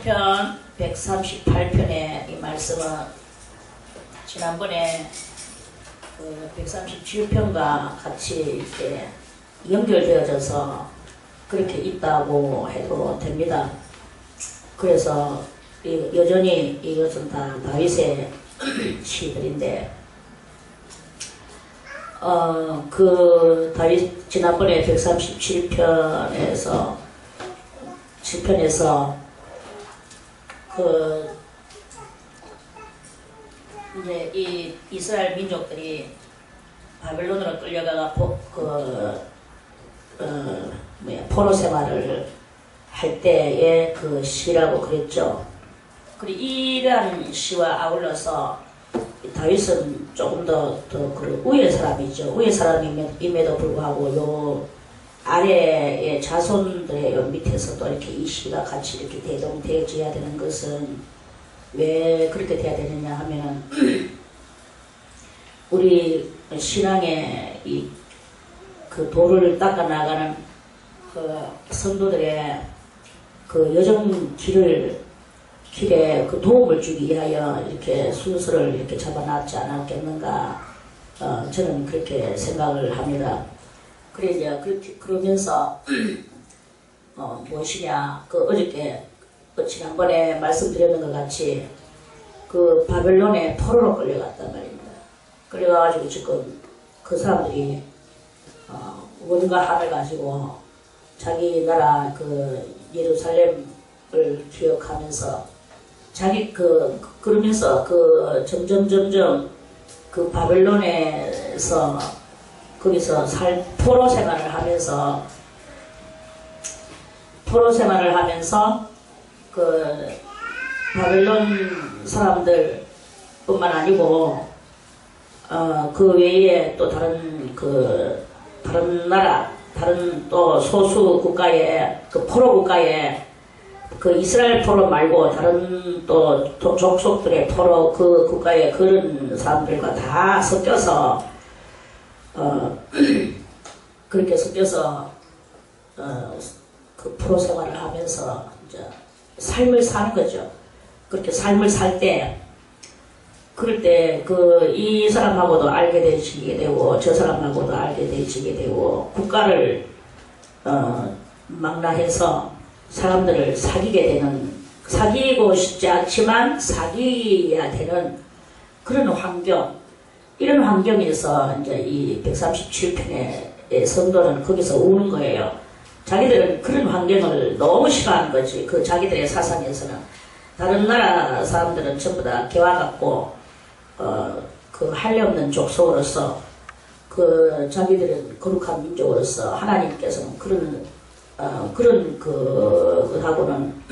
시편 138편의 이 말씀은 지난번에 그 137편과 같이 이렇게 연결되어져서 그렇게 있다고 해도 됩니다. 그래서 여전히 이것은 다 다윗의 시들인데, 그 다윗 지난번에 137편에서 그 이제 이 이스라엘 민족들이 바벨론으로 끌려가가 포로 생활을 할 때의 그 시라고 그랬죠. 그리고 이러한 시와 아울러서 다윗은 조금 더 그 위의 사람이죠. 위의 사람임에도 불구하고 요 아래의 자손들의 요 밑에서도 이렇게 이 시가 같이 이렇게 대동되어져야 되는 것은 왜 그렇게 돼야 되느냐 하면은 우리 신앙의 이 그 도를 닦아 나가는 그 성도들의 그 여정 길에 그 도움을 주기 위하여 이렇게 순서를 이렇게 잡아놨지 않았겠는가, 저는 그렇게 생각을 합니다. 그래 이제 그러면서 무엇이냐, 그 어저께 지난번에 말씀드렸는 것 같이 그 바벨론의 포로로 끌려갔단 말입니다. 끌려가가지고 지금 그 사람들이 원과 한을 가지고 자기 나라 그 예루살렘을 기억하면서 그러면서 그 점점 그 바벨론에서 거기서 포로 생활을 하면서 그 바벨론 사람들 뿐만 아니고 그 외에 또 다른 나라, 다른 또 소수 국가의 그 포로 국가의 그 이스라엘 포로 말고 다른 또 족속들의 포로 그 국가의 그런 사람들과 다 섞여서 그렇게 섞여서 그 포로 생활을 하면서 이제 삶을 사는 거죠. 그렇게 삶을 살 때, 그럴 때 이 사람하고도 알게 되시게 되고 저 사람하고도 알게 되시게 되고 국가를 망라해서 사람들을 사귀고 싶지 않지만 사귀어야 되는 그런 환경, 이런 환경에서 이제 이 137편의 성도는 거기서 우는 거예요. 자기들은 그런 환경을 너무 싫어하는 거지. 그 자기들의 사상에서는 다른 나라 사람들은 전부 다 개와 같고 그 할례 없는 족속으로서 그 자기들은 거룩한 민족으로서 하나님께서는 그런 하고는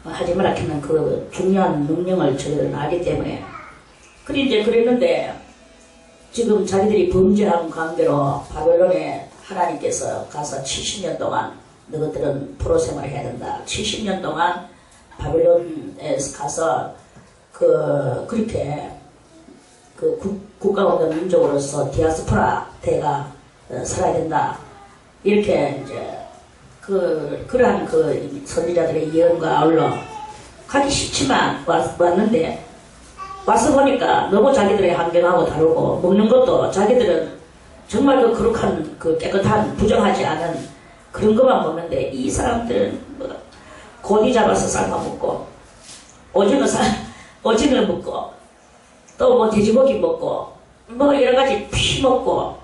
하지 말라는 그 중요한 명령을 저희들은 알기 때문에 그랬는데 지금 자기들이 범죄한 관계로 바벨론에 하나님께서 가서 70년 동안 너희들은 포로 생활을 해야 된다. 70년 동안 바벨론에 가서 그렇게 국가 없는 민족으로서 디아스포라 대가 살아야 된다. 이렇게 이제 그러한 그 선지자들의 예언과 아울러 가기 싫지만 왔는데, 와서 보니까 너무 자기들의 환경하고 다르고 먹는 것도 자기들은 정말 그 거룩한 그 깨끗한 부정하지 않은 그런 것만 먹는데, 이 사람들은 고기 잡아서 삶아 먹고 오징어 먹고 또 돼지고기 먹고 여러가지 피 먹고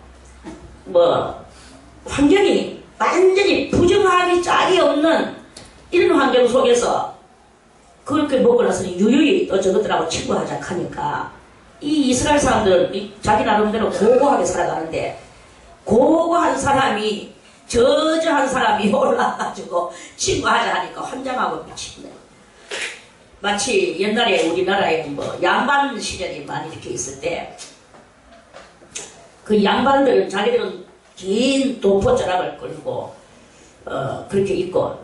환경이 완전히 부정하기 짝이 없는 이런 환경 속에서 그렇게 먹고 나서는 유유히 또 저것들하고 친구하자 하니까 이 이스라엘 사람들은 자기 나름대로 고고하게 살아가는데, 고고한 사람이 저저한 사람이 올라가지고 친구하자 하니까 환장하고 미치네. 마치 옛날에 우리나라에 양반 시절이 많이 이렇게 있을 때 그 양반들은 자기들은 긴 도포자락을 끌고 그렇게 있고,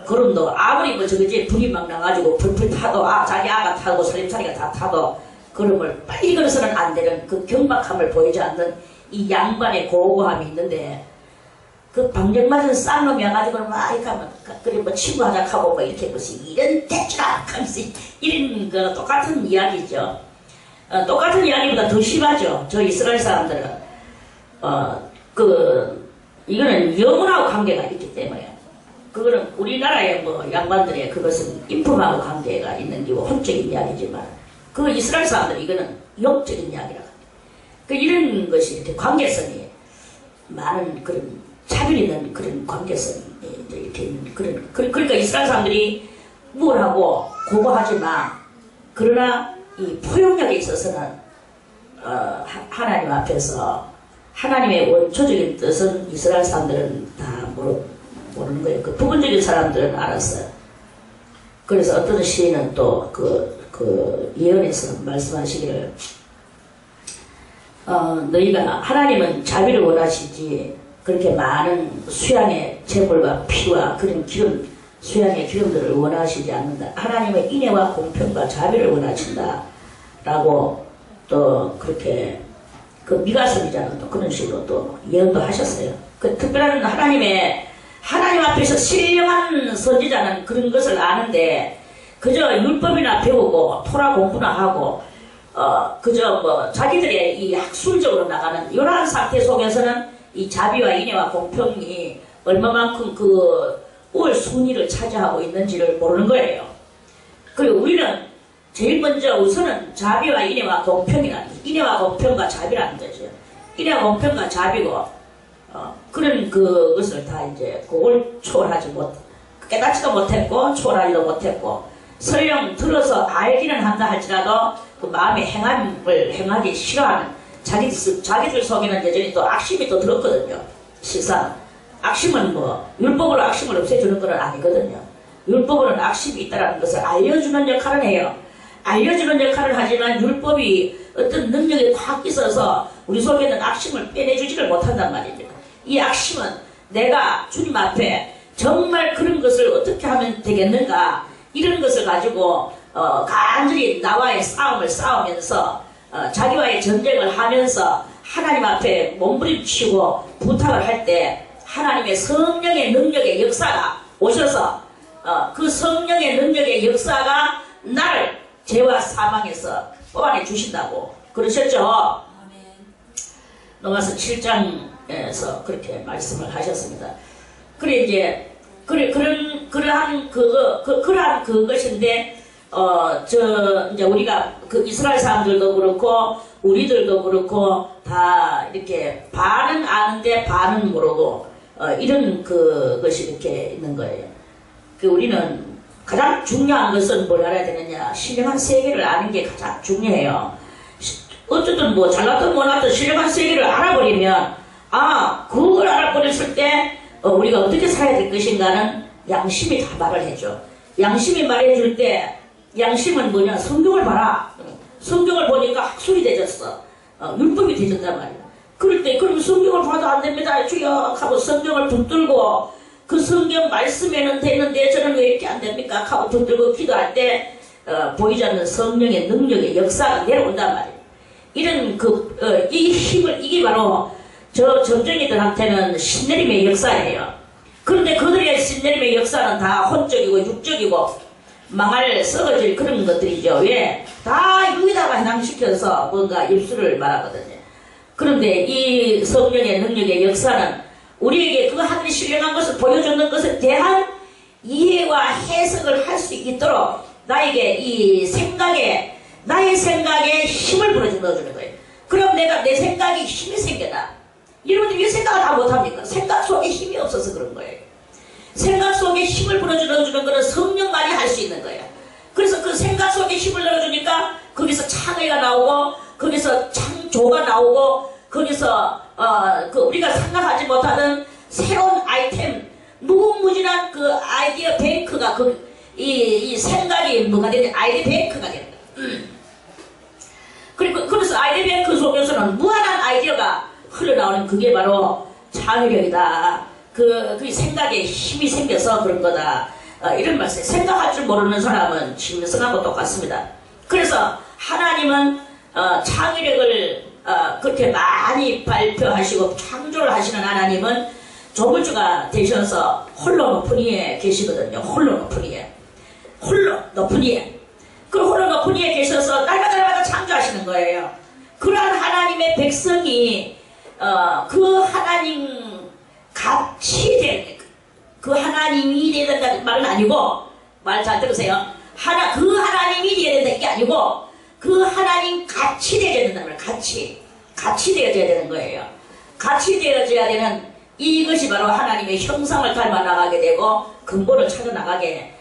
그럼도 아무리 저거지 불이 막 나가지고 불 타도 자기 아가 타고 살림살이가 다 타도 그럼을 빨리 걸어서는 안 되는 그 경박함을 보이지 않는 이 양반의 고고함이 있는데, 그 방정 맞은 쌍놈이 와가지고 막 이렇게 하면 그래 뭐 친구 하자 하고 뭐 이렇게 무슨 이런 대추라 하면서 이런 그 똑같은 이야기죠. 똑같은 이야기보다 더 심하죠. 저 이스라엘 사람들은 이거는 영혼하고 관계가 있기 때문에 그거는 우리나라의 뭐 양반들의 그것은 인품하고 관계가 있는 게 혼적인 이야기지만 그 이스라엘 사람들 이거는 영적인 이야기라고 합니다. 그 이런 것이 이렇게 관계성이 많은 그런 차별 있는 그런 관계성이 이렇게 있는 그러니까 이스라엘 사람들이 우월하고 고고하지만 그러나 이 포용력에 있어서는 하나님 앞에서 하나님의 원초적인 뜻은 이스라엘 사람들은 다 모르는 거예요. 그 부분적인 사람들은 알았어요. 그래서 어떤 시인은 또 그 예언에서 말씀하시기를 너희가 하나님은 자비를 원하시지 그렇게 많은 수양의 재물과 피와 그런 기름 수양의 기름들을 원하시지 않는다. 하나님의 인애와 공평과 자비를 원하신다 라고 또 그렇게 그 미가서이잖아 또 그런 식으로 또 예언도 하셨어요. 그 특별한 하나님 앞에서 신령한 선지자는 그런 것을 아는데 그저 율법이나 배우고 토라 공부나 하고 그저 뭐 자기들의 이 학술적으로 나가는 이러한 상태 속에서는 이 자비와 인애와 공평이 얼마만큼 그 우월순위를 차지하고 있는지를 모르는 거예요. 그리고 우리는 제일 먼저 우선은 자비와 인애와 공평이라는 인애와 공평과 자비라는 거죠. 인애와 공평과 자비고 그런 그것을 다 이제 그걸 초월하지 깨닫지도 못했고 초월하지도 못했고 설령 들어서 알기는 한다 할지라도 그 마음의 행하기 싫어하는 자기들 속에는 여전히 또 악심이 또 들었거든요. 실상 악심은 뭐 율법으로 악심을 없애주는 건 아니거든요. 율법으로는 악심이 있다는 것을 알려주는 역할을 해요. 알려주는 역할을 하지만 율법이 어떤 능력이 확 있어서 우리 속에 있는 악심을 빼내주지를 못한단 말입니다. 이 악심은 내가 주님 앞에 정말 그런 것을 어떻게 하면 되겠는가 이런 것을 가지고 간절히 나와의 싸움을 싸우면서 자기와의 전쟁을 하면서 하나님 앞에 몸부림치고 부탁을 할 때 하나님의 성령의 능력의 역사가 오셔서 그 성령의 능력의 역사가 나를 죄와 사망에서 뽑아내 주신다고 그러셨죠. 로마서 7장에서 그렇게 말씀을 하셨습니다. 그래 이제 그러한 그것인데 이제 우리가 그 이스라엘 사람들도 그렇고 우리들도 그렇고 다 이렇게 반은 아는데 반은 모르고 이런 그것이 이렇게 있는 거예요. 그 우리는 가장 중요한 것은 뭘 알아야 되느냐 신령한 세계를 아는 게 가장 중요해요. 어쨌든 뭐 잘났든 못났든 신령한 세계를 알아버리면 그걸 알아버렸을 때 우리가 어떻게 살아야 될 것인가는 양심이 다 말을 해줘. 양심이 말해줄 때 양심은 뭐냐 성경을 봐라. 성경을 보니까 학술이 되졌어. 율법이 되졌단 말이야. 그럴 때 그럼 성경을 봐도 안 됩니다 주여 하고 성경을 붙들고 그 성경 말씀에는 되는데 저는 왜 이렇게 안 됩니까 하고 붙들고 기도할 때 보이지 않는 성령의 능력의 역사가 내려온단 말이에요. 이런 이 힘을 이게 바로 저 점쟁이들한테는 신내림의 역사예요. 그런데 그들의 신내림의 역사는 다 혼적이고 육적이고 망할 썩어질 그런 것들이죠. 왜? 다 여기다가 해당시켜서 뭔가 입술을 말하거든요. 그런데 이 성령의 능력의 역사는 우리에게 그 하늘이 신령한 것을 보여주는 것에 대한 이해와 해석을 할 수 있도록 나에게 나의 생각에 힘을 넣어주는 거예요. 그럼 내 생각에 힘이 생겨나. 여러분들이 왜 생각을 다 못합니까? 생각 속에 힘이 없어서 그런 거예요. 생각 속에 힘을 넣어주는 거는 성령만이 할 수 있는 거예요. 그래서 그 생각 속에 힘을 넣어주니까 거기서 창의가 나오고 거기서 창조가 나오고 거기서 우리가 생각하지 못하는 새로운 아이템 무궁무진한 그 아이디어 뱅크가 이 생각이 뭐가 되냐 아이디어 뱅크가 되는 거예요. 그리고 그래서 아이디어 뱅크 속에서는 무한한 아이디어가 흘러나오는 그게 바로 창의력이다. 그 생각에 힘이 생겨서 그런 거다. 이런 말씀. 생각할 줄 모르는 사람은 짐승하고 똑같습니다. 그래서 하나님은 창의력을 그렇게 많이 발표하시고 창조를 하시는 하나님은 조물주가 되셔서 홀로 높은 이에 계시거든요. 홀로 높은 이에. 홀로 높은 이에. 그 홀로 높은 이에 계셔서 날마다 창조하시는 거예요. 그러한 하나님의 백성이 그 하나님 같이 될, 그 하나님이 돼야 된다는 말은 아니고, 말 잘 들으세요. 그 하나님이 돼야 된다는 게 아니고, 그 하나님 같이 되어야 된다는 거예요. 같이 되어져야 되는 거예요. 같이 되어져야 되는 이것이 바로 하나님의 형상을 닮아 나가게 되고 근본을 찾아 나가게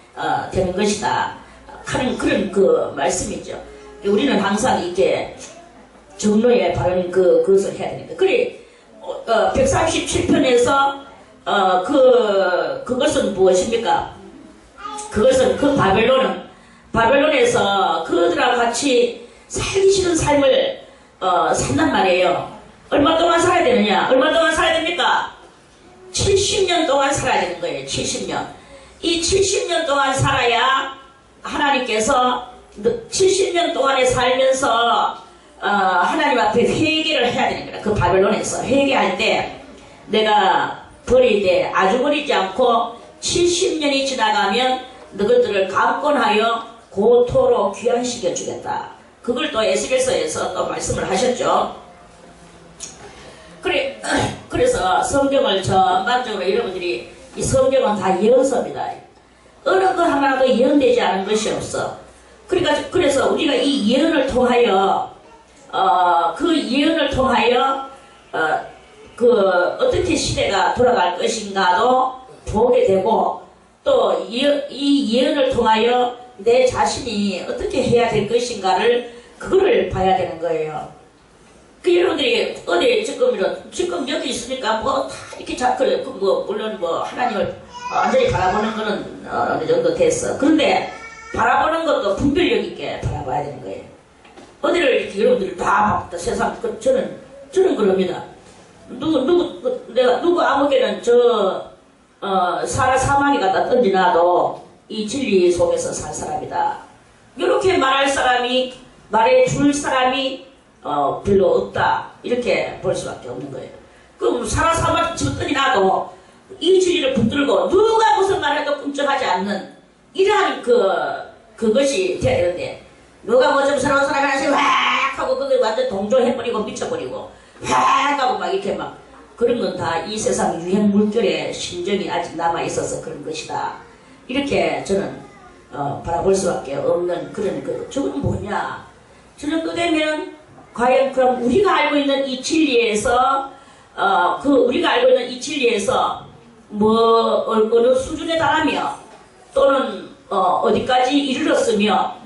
되는 것이다 하는 그런 그 말씀이죠. 우리는 항상 이렇게 정로에 바른 그것을 해야 되니까. 그래 137편에서 그것은 무엇입니까? 그것은 그 바벨론에서 그들하고 같이 살기 싫은 삶을 산단 말이에요. 얼마 동안 살아야 되느냐? 얼마 동안 살아야 됩니까? 70년 동안 살아야 되는 거예요. 70년. 이 70년 동안 살아야 하나님께서 70년 동안에 살면서 하나님 앞에 회개를 해야 되는 거예요. 그 바벨론에서 회개할 때 내가 버릴 때 아주 버리지 않고 70년이 지나가면 너희들을 강권하여 고토로 귀환시켜 주겠다. 그걸 또 에스겔서에서 또 말씀을 하셨죠. 그래서 성경을 전반적으로 여러분들이 이 성경은 다 예언서입니다. 어느 거 하나도 예언되지 않은 것이 없어. 그래서 우리가 이 예언을 통하여 어떻게 시대가 돌아갈 것인가도 보게 되고 또 이 예언을 통하여 내 자신이 어떻게 해야 될 것인가를 그거를 봐야 되는 거예요. 여러분들이 어디 지금 여기 있으니까 뭐 다 이렇게 물론 하나님을 완전히 바라보는 거는 어느 정도 됐어. 그런데 바라보는 것도 분별력 있게 바라봐야 되는 거예요. 어디를 이렇게 여러분들이 다 세상 저는 그럽니다. 누구 아무개는 사망이 갖다 던지나도 이 진리 속에서 살 사람이다. 이렇게 말해줄 사람이 별로 없다. 이렇게 볼 수밖에 없는 거예요. 그럼 사망 집어 던지나도 이 진리를 붙들고 누가 무슨 말해도 꿈쩍하지 않는 이러한 그것이 돼야 되는데 누가 뭐 좀 새로운 사람이 하나씩 확 하고 그걸 완전 동조해버리고 미쳐버리고 확 하고 막 이렇게 막 그런 건 다 이 세상 유행 물결에 심정이 아직 남아있어서 그런 것이다. 이렇게 저는 바라볼 수밖에 없는 그런 저건 뭐냐. 저는 그되면 과연 그럼 우리가 알고 있는 이 진리에서 우리가 알고 있는 이 진리에서 어느 수준에 달하며 또는 어디까지 이르렀으며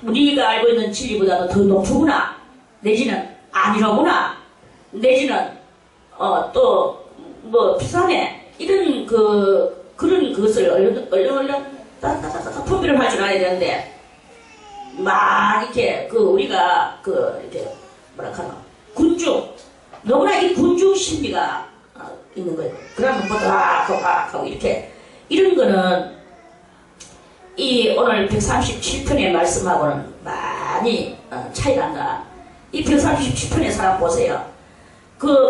우리가 알고 있는 진리보다도 더 높구나 내지는 아니로구나 내지는 또 비싸네 이런 그런 것을 얼른 따따따따 분별을 할 줄 알아야 되는데 막 이렇게 우리가 이렇게 뭐랄까나 군중 너무나 이 군중 심리가 있는 거예요. 그러면 하고 이렇게 이런 거는 이 오늘 137편의 말씀하고는 많이 차이가 난다. 이 137편의 사람 보세요.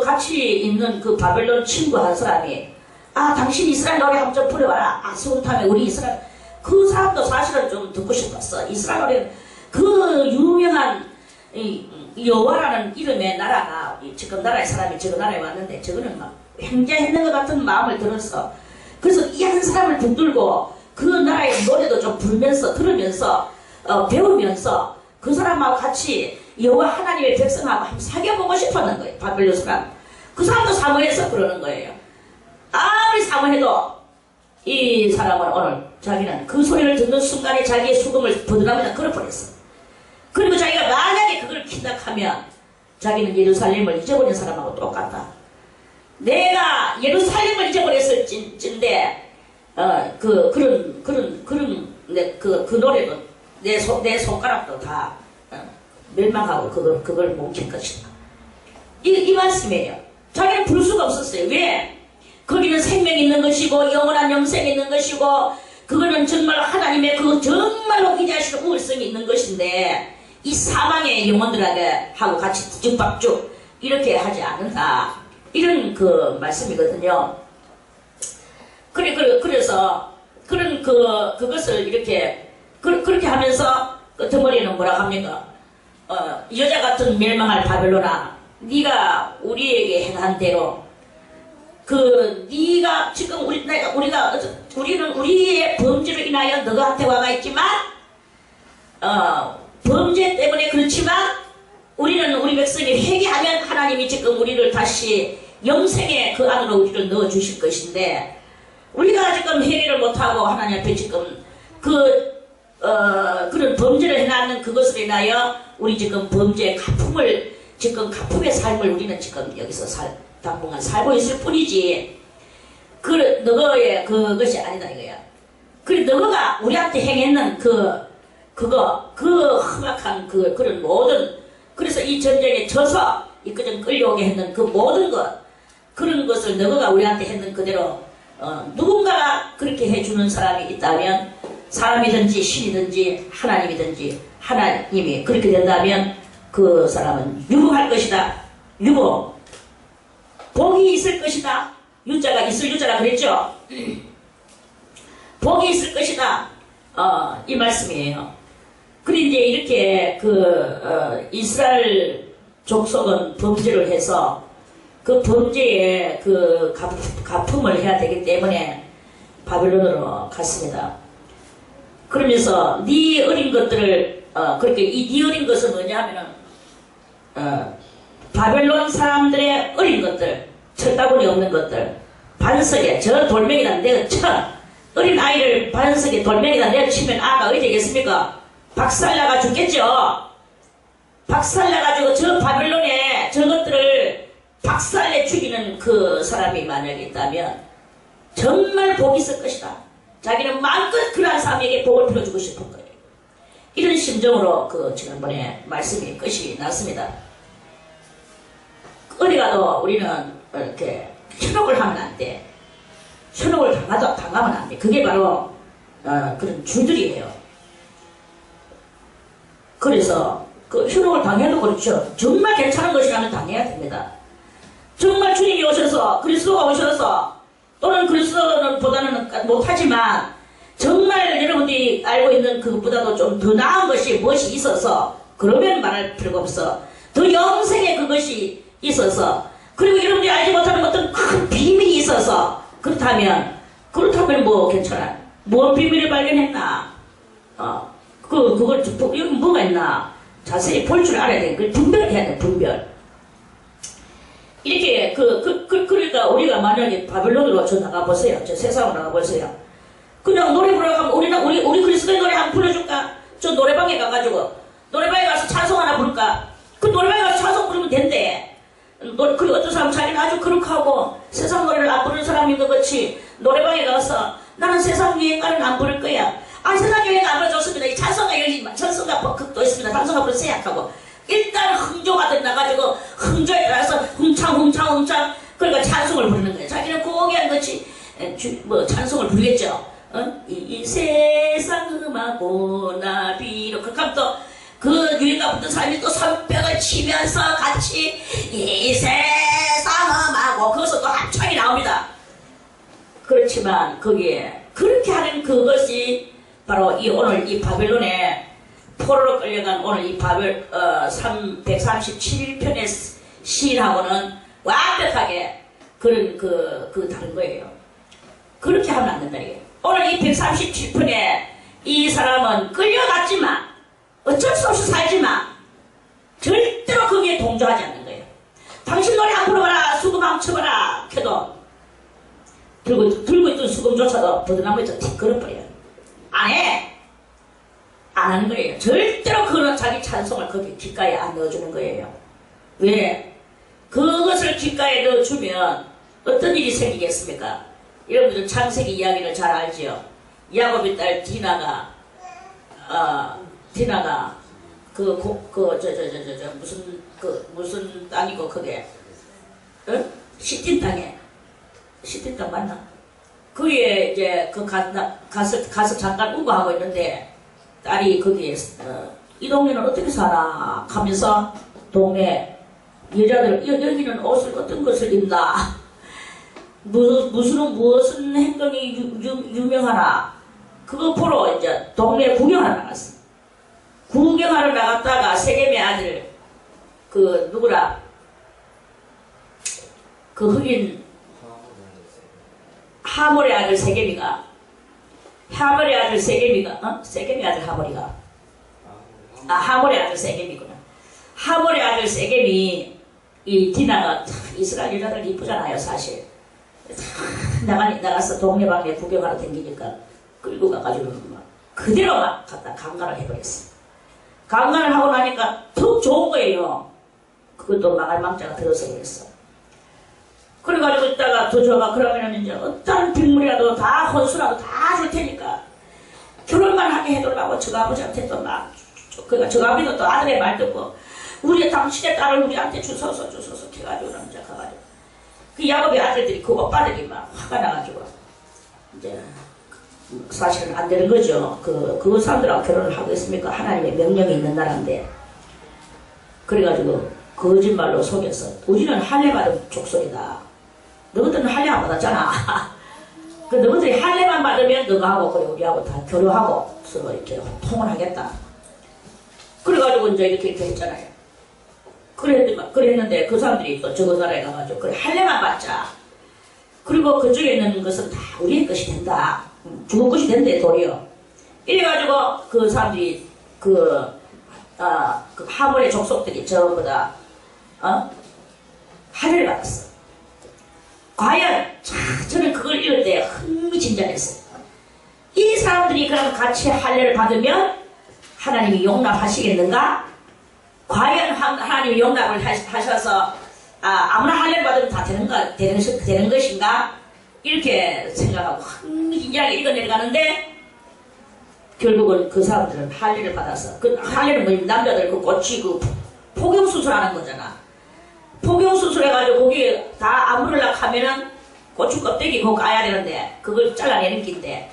같이 있는 바벨론 친구 한 사람이 당신 이스라엘 노래 한번 좀 부려봐라. 수음탐에 우리 이스라엘 그 사람도 사실은 좀 듣고 싶었어. 이스라엘 노래 유명한 여호와라는 이름의 나라가 지금 나라의 사람이 저 나라에 왔는데 저거는 막 횡재했는 것 같은 마음을 들었어. 그래서 이 한 사람을 붙들고 그 나라의 노래도 좀 부르면서 들으면서 배우면서 그 사람하고 같이 여호와 하나님의 백성하고 한번 사귀어보고 싶었는 거예요. 바벨론 사람. 그 사람도 사모해서 그러는 거예요. 아무리 사모해도 이 사람은 오늘 자기는 그 소리를 듣는 순간에 자기의 수금을 버드나무에다 걸어버렸어. 그리고 자기가 만약에 그걸 킨닥하면 자기는 예루살렘을 잊어버린 사람하고 똑같다. 내가 예루살렘을 잊어버렸을 찐데 그 노래도 내 손가락도 다 멸망하고 그걸 뭉칠 것이다. 이 말씀이에요. 자기는 부를 수가 없었어요. 왜? 거기는 생명이 있는 것이고 영원한 영생이 있는 것이고 그거는 정말 하나님의 정말로 위대하신 우월성이 있는 것인데 이 사망의 영혼들에게 하고 같이 뒤죽박죽 이렇게 하지 않는다. 이런 그 말씀이거든요. 그래서 그런 그것을 이렇게 그렇게 하면서 끄트머리는 뭐라 합니까? 여자 같은 멸망할 바벨론아, 네가 우리에게 행한 대로 네가 지금 우리는 우리의 범죄로 인하여 너한테 와가 있지만 범죄 때문에 그렇지만 우리는 우리 백성이 회개하면 하나님이 지금 우리를 다시 영생의 그 안으로 우리를 넣어 주실 것인데 우리가 지금 회개를 못하고 하나님 앞에 지금 그런 범죄를 해놨는 그것으로 인하여 우리 지금 범죄의 가품의 삶을 우리는 지금 여기서 당분간 살고 있을 뿐이지 너거의 그것이 아니다 이거야. 그래 너거가 우리한테 행했는 그 험악한 그런 모든, 그래서 이 전쟁에 져서 이끄정 끌려오게 했는 그 모든 그런 것을 너거가 우리한테 했는 그대로 누군가가 그렇게 해주는 사람이 있다면, 사람이든지 신이든지 하나님이 그렇게 된다면 그 사람은 유복할 것이다. 유복, 복이 있을 것이다. 유자가 있을 유자라 그랬죠. 복이 있을 것이다. 이 말씀이에요. 그런데 이제 이렇게 이스라엘 족속은 범죄를 해서 그 범죄에 가품을 해야 되기 때문에 바벨론으로 갔습니다. 그러면서 네 어린 것들을 그렇게 네 어린 것은 뭐냐 하면은 바벨론 사람들의 어린 것들, 철다구니 없는 것들, 반석에 저 돌멩이다 내가 쳐 어린 아이를 반석에 돌멩이다 내가 치면 아가 어디 되겠습니까? 박살나가 죽겠죠. 박살나가지고 저 바벨론에 저것들을 박살내 죽이는 그 사람이 만약에 있다면 정말 복이 있을 것이다. 자기는 마음껏 그러한 사람에게 복을 빌어주고 싶은 거예요. 이런 심정으로 지난번에 말씀이 끝이 났습니다. 어디 가도 우리는 이렇게 현혹을 하면 안 돼. 현혹을 당하면 안 돼. 그게 바로 그런 줄들이에요. 그래서 현혹을 당해도 그렇죠. 정말 괜찮은 것이라면 당해야 됩니다. 정말 주님이 오셔서 그리스도가 오셔서 또는 그리스도는 보다는 못하지만 정말 여러분들이 알고 있는 그것보다도 좀 더 나은 것이 무엇이 있어서 그러면 말할 필요가 없어. 더 영생의 그것이 있어서 그리고 여러분들이 알지 못하는 어떤 큰 비밀이 있어서 그렇다면 뭐 괜찮아. 뭔 비밀을 발견했나? 여기 뭐가 있나? 자세히 볼 줄 알아야 돼. 그걸 분별을 해야 돼. 분별. 이렇게 그러니까 우리가 만약에 바벨론으로 저 나가보세요. 저 세상으로 나가보세요. 그냥 노래 부르러 가면 우리 그리스도의 노래 한번 불러줄까? 저 노래방에 가가지고 노래방에 가서 찬송 하나 부를까? 그 노래방에 가서 찬송 부르면 된대. 그리고 어떤 사람 자기는 아주 그렇하고 세상 노래를 안 부르는 사람인 것 같이 노래방에 가서 나는 세상 유행가는 안 부를 거야. 세상 유행가 안 불러줬습니다. 이 찬송가 극도 있습니다. 찬송가 부르세요 하고 일단 흥조가 나가지고 흥조에 따라서 흥창 그러니까 찬송을 부르는 거예요. 자기는 고귀한 것이 찬송을 부르겠죠. 이 세상 흠하고 나비로 그렇게 하면 또 그 유행가 부르는 사람이 또 손뼉을 치면서 같이 이 세상 흠하고 거기서 또 합창이 나옵니다. 그렇지만 거기에 그렇게 하는 그것이 바로 오늘 이 바벨론에 포로로 끌려간 오늘 이 137편의 시인하고는 완벽하게 그런 다른 거예요. 그렇게 하면 안 된다 이게. 오늘 이 137편에 이 사람은 끌려갔지만 어쩔 수 없이 살지만 절대로 거기에 동조하지 않는 거예요. 당신 노래 한 불러봐라 수금 한 쳐봐라 해도 들고 있던 수금조차도 버드나무에서 틱 걸어버려요. 안 해. 안 하는 거예요. 절대로 그는 자기 찬송을 거기 귓가에 안 넣어주는 거예요. 왜? 그것을 귓가에 넣어주면 어떤 일이 생기겠습니까? 여러분들 창세기 이야기를 잘 알지요. 야곱의 딸 디나가 무슨 땅이고 그게 시틴 땅 맞나? 거기에 이제 가서 잠깐 우거하고 있는데 딸이 거기에 이 동네는 어떻게 사나 하면서 동네 여자들 여기는 옷을 어떤 것을 입나 무슨 행동이 유명하나 그거 보러 이제 동네 구경하러 나갔어. 구경하러 나갔다가 세겜의 아들 그 누구라 그 흑인 하몰의 아들 세겜이가 하몰의 아들 세겜이가 세겜의 아들 하몰이가 하몰의 아들 세겜이구나. 하몰의 아들 세겜이 이 디나가 이스라엘 여자들 이쁘잖아요 사실. 나가서 동네방네 구경하러 다니니까 끌고 가가지고 막 그대로 막 갖다 강간을 해버렸어. 강간을 하고 나니까 더 좋은 거예요. 그것도 망할망자가 들어서 그랬어. 그래가지고 있다가 더 좋아가 그러면은 이제 어떤 빗물이라도 다 혼수라도 다 줄 테니까 결혼만 하게 해달라고 저 아버지한테 또 막 그러니까 저 아버지도 또 아들의 말 듣고 우리 당신의 딸을 우리한테 주소서 해가지고 남자 가가지고 그 야곱의 아들들이 그 오빠들이 막 화가 나가지고 이제 사실은 안 되는 거죠. 그 사람들하고 결혼을 하겠습니까? 하나님의 명령이 있는 나라인데. 그래가지고 거짓말로 속여서 우리는 할례받은 족속이다. 너희들은 할례 안 받았잖아. 그 너희들이 할례만 받으면 너하고 그리고 우리하고 다 결혼하고 서로 이렇게 통을 하겠다. 그래가지고 이제 이렇게 했잖아요. 그랬는데 그 사람들이 또 저거 나라에 가가지고 그래 할례만 받자. 그리고 그쪽에 있는 것은 다 우리의 것이 된다. 죽을 것이 된대 도리어. 이래가지고 그 사람들이 그 하몰의 족속들이 전부 다 할례를 받았어. 과연 저는 그걸 읽을 때 흥미진진했어요. 이 사람들이 그럼 같이 할례를 받으면 하나님이 용납하시겠는가? 과연 하나님이 용납을 하셔서 아무나 할례를 받으면 다 되는 것인가? 이렇게 생각하고 흥미진진하게 읽어내려가는데 결국은 그 사람들은 할례를 받아서 그 할례는 뭐 남자들 그 꼬치 그 포경수술하는 거잖아. 포경수술 해가지고 거기 다 아무르려고 하면은 고추 껍데기 그거 까야 되는데 그걸 잘라내는 긴데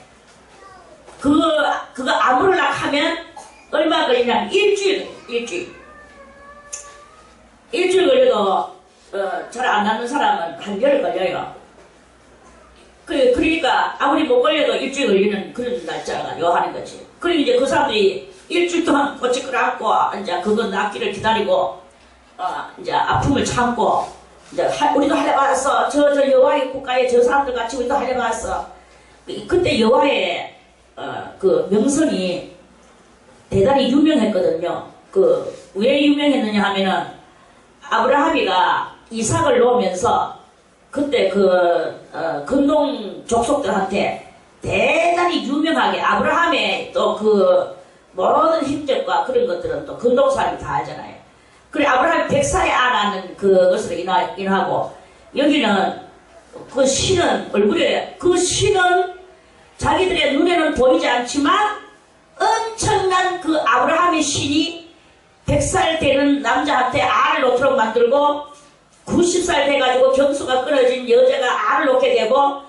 그거 아무르려고 하면 얼마 걸리냐면 일주일 걸려도 잘 안 낫는 사람은 한 열흘 걸려요. 그러니까 아무리 못 걸려도 일주일 걸리는 그런 날짜가 요 하는 거지. 그리고 이제 그 사람들이 일주일 동안 꼬치 끌어안고 이제 그거 낫기를 기다리고 이제 아픔을 참고 이제 우리도 할례 받았어. 저 여호와의 국가에 저 사람들 같이 우리도 할례 받았어. 그때 여호와의 그 명성이 대단히 유명했거든요. 왜 유명했느냐 하면은 아브라함이가 이삭을 놓으면서 그때 근동 족속들한테 대단히 유명하게 아브라함의 또 그 모든 힘적과 그런 것들은 또 근동 사람이 다 알잖아요. 그래 아브라함이 100살에 아라는 그것으로 인하고 여기는 그 신은 얼굴에 그 신은 자기들의 눈에는 보이지 않지만 엄청난 그 아브라함의 신이 100살 되는 남자한테 알을 놓도록 만들고 90살 돼가지고 경수가 끊어진 여자가 알을 놓게 되고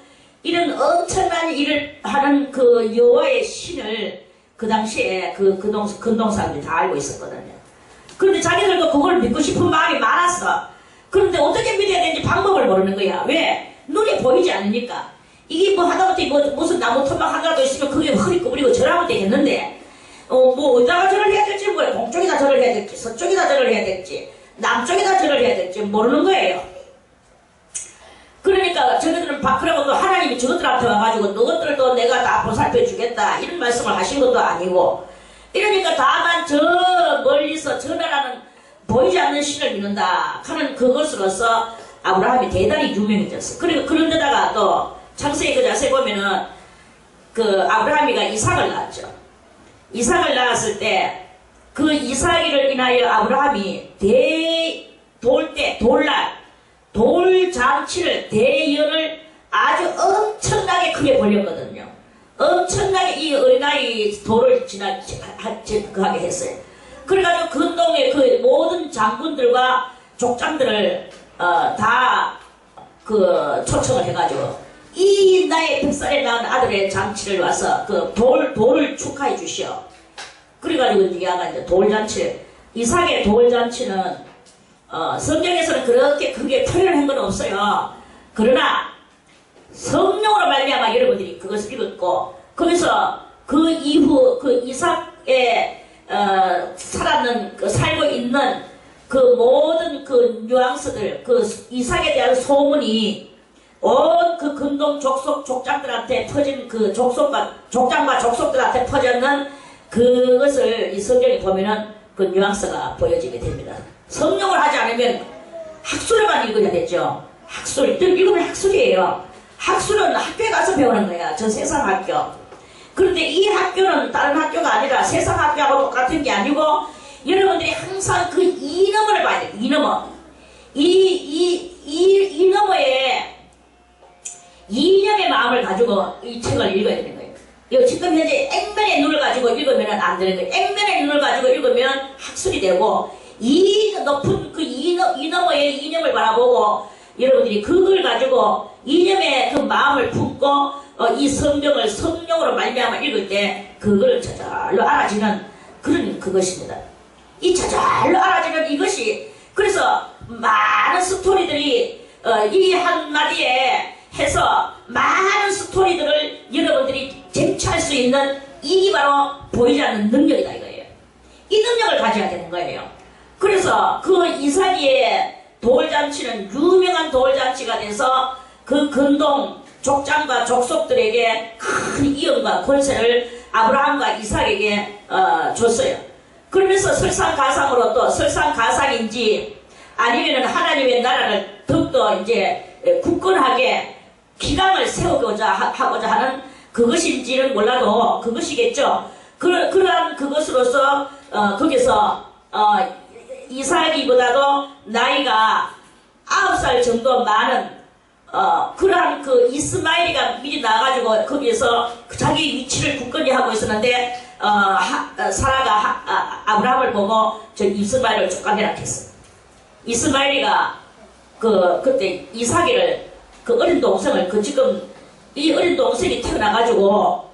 이런 엄청난 일을 하는 그 여호와의 신을 그 당시에 근동 사람들이 다 알고 있었거든요. 그런데 자기들도 그걸 믿고 싶은 마음이 많았어. 그런데 어떻게 믿어야 되는지 방법을 모르는 거야. 왜? 눈에 보이지 않으니까. 이게 뭐 하다못해 무슨 나무 토막 하나라도 있으면 그게 허리 구부리고 절하면 되겠는데 뭐 어디다가 절을 해야 될지 몰라. 동쪽에다 절을 해야 될지 서쪽에다 절을 해야 될지 남쪽에다 절을 해야 될지 모르는 거예요. 그러니까 저들은 그러고도 하나님이 저들한테 와가지고 너희들도 내가 다 보살펴 주겠다 이런 말씀을 하신 것도 아니고 이러니까 다만 저 멀리서 저 나라는 보이지 않는 신을 믿는다 하는 그것으로서 아브라함이 대단히 유명해졌어. 그리고 그런 데다가 또 창세기 그 자세히 보면은 그 아브라함이가 이삭을 낳았죠. 이삭을 낳았을 때 그 이삭을 인하여 아브라함이 돌잔치를 대연을 아주 엄청나게 크게 벌렸거든요. 엄청나게 이 어린아이 돌을 하게 했어요. 그래가지고 근동의 그 모든 장군들과 족장들을 다 초청을 해가지고 이 나의 100살에 낳은 아들의 잔치를 와서 그 돌을 축하해 주시오. 그래가지고 이제 돌잔치, 이삭의 돌잔치는 성경에서는 그렇게 크게 표현한 건 없어요. 그러나 성령으로 말미암아 여러분들이 그것을 읽었고, 거기서 그 이후 그 이삭의 살았는 살고 있는 그 모든 그 뉘앙스들, 그 이삭에 대한 소문이 온 그 근동 족속 족장들한테 퍼진 그 족장과 족속들한테 퍼졌는 그것을 이 성경에 보면은 그 뉘앙스가 보여지게 됩니다. 성령을 하지 않으면 학술만 읽어야 되죠. 학술, 읽으면 학술이에요. 학술은 학교에 가서 배우는 거야. 저 세상 학교. 그런데 이 학교는 다른 학교가 아니라 세상 학교하고 똑같은 게 아니고, 여러분들이 항상 그 이너머를 봐야 돼요. 이너머. 이너머에 이념의 마음을 가지고 이 책을 읽어야 되는 거예요. 지금 현재 액면의 눈을 가지고 읽으면 안 되는 거예요. 액면의 눈을 가지고 읽으면 학술이 되고, 이 높은 그 이너머의 이념을 바라보고 여러분들이 그걸 가지고 이념의 그 마음을 품고 이 성경을 성령으로 말미암아 읽을 때 그걸 저절로 알아지는 그런 그것입니다. 이 저절로 알아지는 이것이, 그래서 많은 스토리들이 이 한마디에 해서 많은 스토리들을 여러분들이 쟁취할 수 있는, 이 바로 보이지 않는 능력이다 이거예요. 이 능력을 가져야 되는 거예요. 그래서 그 이삭의 돌잔치는 유명한 돌잔치가 돼서 그 근동 족장과 족속들에게 큰 이음과 권세를 아브라함과 이삭에게 줬어요. 그러면서 설상가상으로, 또 설상가상인지 아니면은 하나님의 나라를 더욱더 이제 굳건하게 기강을 세우고자 하고자 하는 그것인지는 몰라도 그것이겠죠. 그러한 그것으로서 거기서 이삭이보다도 나이가 9살 정도 많은 그러한 그 이스마엘이가 미리 나와가지고 거기에서 자기 위치를 굳건히 하고 있었는데, 사라가 아브라함을 보고 저 이스마엘을 쫓아내라 했어. 이스마엘이가 그때 이삭이를, 그 어린 동생을, 지금 이 어린 동생이 태어나가지고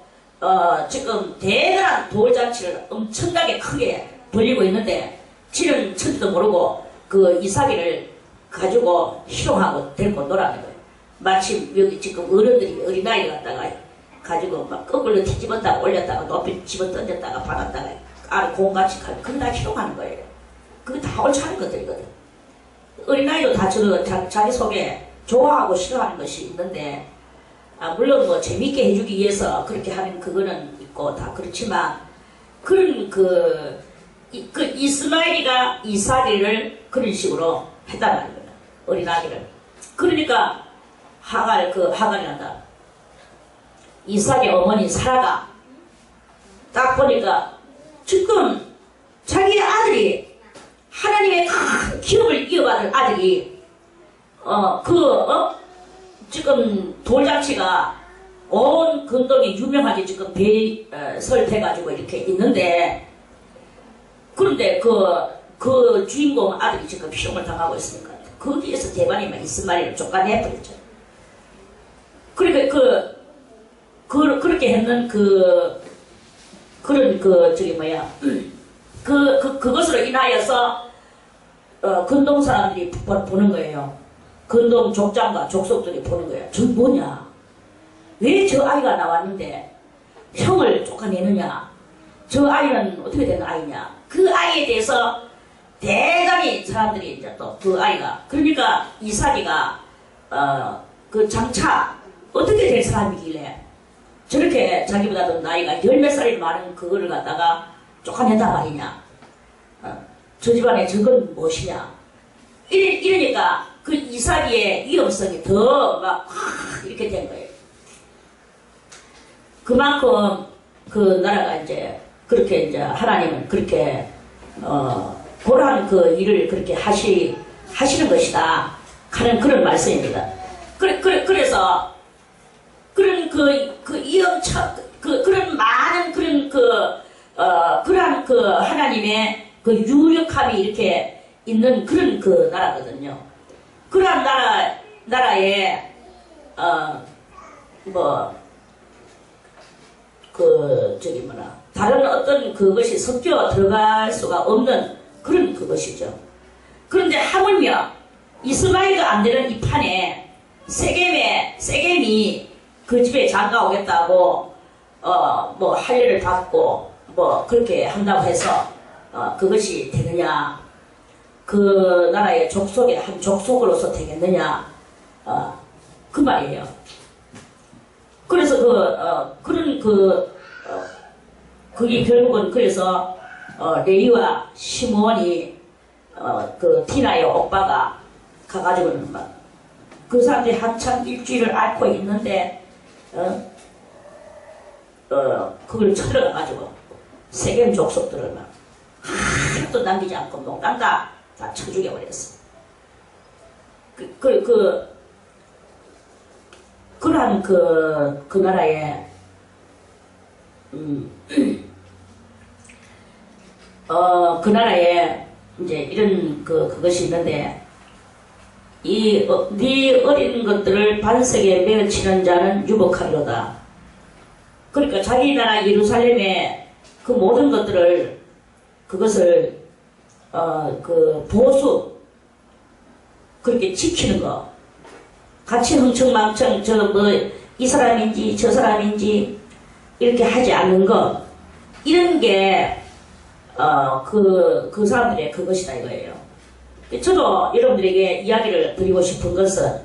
지금 대단한 돌잔치를 엄청나게 크게 벌리고 있는데, 지는 천지도 모르고 그 이삭이를 가지고 희롱하고 데리고 놀아는 거예요. 마침 여기 지금 어른들이 어린아이를 갖다가 가지고 막 거꾸로 뒤집었다가 올렸다가 높이 집어 던졌다가 받았다가 아래 공같이 가고 그건 다 희롱하는 거예요. 그게 다 옳지 않은 것들이거든. 어린아이도 다 자기 속에 좋아하고 싫어하는 것이 있는데, 물론 뭐 재밌게 해주기 위해서 그렇게 하는 그거는 있고 다 그렇지만, 그런 그 이스마엘이가 이삭이를 그런 식으로 했단 말이에요. 어린아이를. 그러니까 하갈이란다. 이삭의 어머니 사라가 딱 보니까 지금 자기의 아들이, 하나님의 큰 기업을 이어받을 아들이 지금 돌잔치가 온 근동이 유명하게 지금 설돼가지고 이렇게 있는데, 그런데 그 주인공 아들이 지금 희롱을 당하고 있으니까 거기에서 대반이면 이스마엘을 쫓아내버렸죠. 그러니까 그렇게 했는 그것으로 인하여서 근동 사람들이 보는 거예요. 근동 족장과 족속들이 보는 거예요. 저 뭐냐? 왜 저 아이가 나왔는데 형을 쫓아내느냐? 저 아이는 어떻게 된 아이냐? 그 아이에 대해서 대단히 사람들이 이제 또 그 아이가, 그러니까 이삭이가 그 장차 어떻게 될 사람이길래 저렇게 자기보다도 나이가 10몇 살이 많은 그거를 갖다가 쫓아낸단 말이냐? 저 집안에 저건 무엇이냐? 이러니까 그 이삭이의 위험성이 더 막 이렇게 된 거예요. 그만큼 그 나라가 이제 그렇게 이제 하나님은 그렇게 고란 그 일을 그렇게 하시는 것이다 하는 그런 말씀입니다. 그래서 그런 그런 많은 그러한 그 하나님의 그 유력함이 이렇게 있는 그런 그 나라거든요. 그러한 나라에 다른 어떤 그것이 섞여 들어갈 수가 없는 그런 그것이죠. 그런데 하물며 이스마일도 안 되는 이 판에 세겜이 그 집에 장가 오겠다고 뭐 할례를 받고 뭐 그렇게 한다고 해서 그것이 되느냐, 그 나라의 족속의 한 족속으로서 되겠느냐, 그 말이에요. 그래서 그게 결국은 그래서 레위와 시므온이 그 티나의 오빠가 가가지고는 막 그 사람들이 한참 일주일을 앓고 있는데 그걸 쳐들어가가지고 세겜 족속들을 막 하나도 남기지 않고 농담 다 쳐 죽여버렸어. 그러한 그 나라에 그 나라에 이제 이런 그것이 있는데, 네 어린 것들을 반석에 메어치는 자는 유복하리로다. 그러니까 자기 나라 예루살렘의 그 모든 것들을, 그것을 그 보수 그렇게 지키는 거, 같이 흥청망청 이 사람인지 저 사람인지 이렇게 하지 않는 거, 이런 게 그 사람들의 그것이다 이거예요. 저도 여러분들에게 이야기를 드리고 싶은 것은,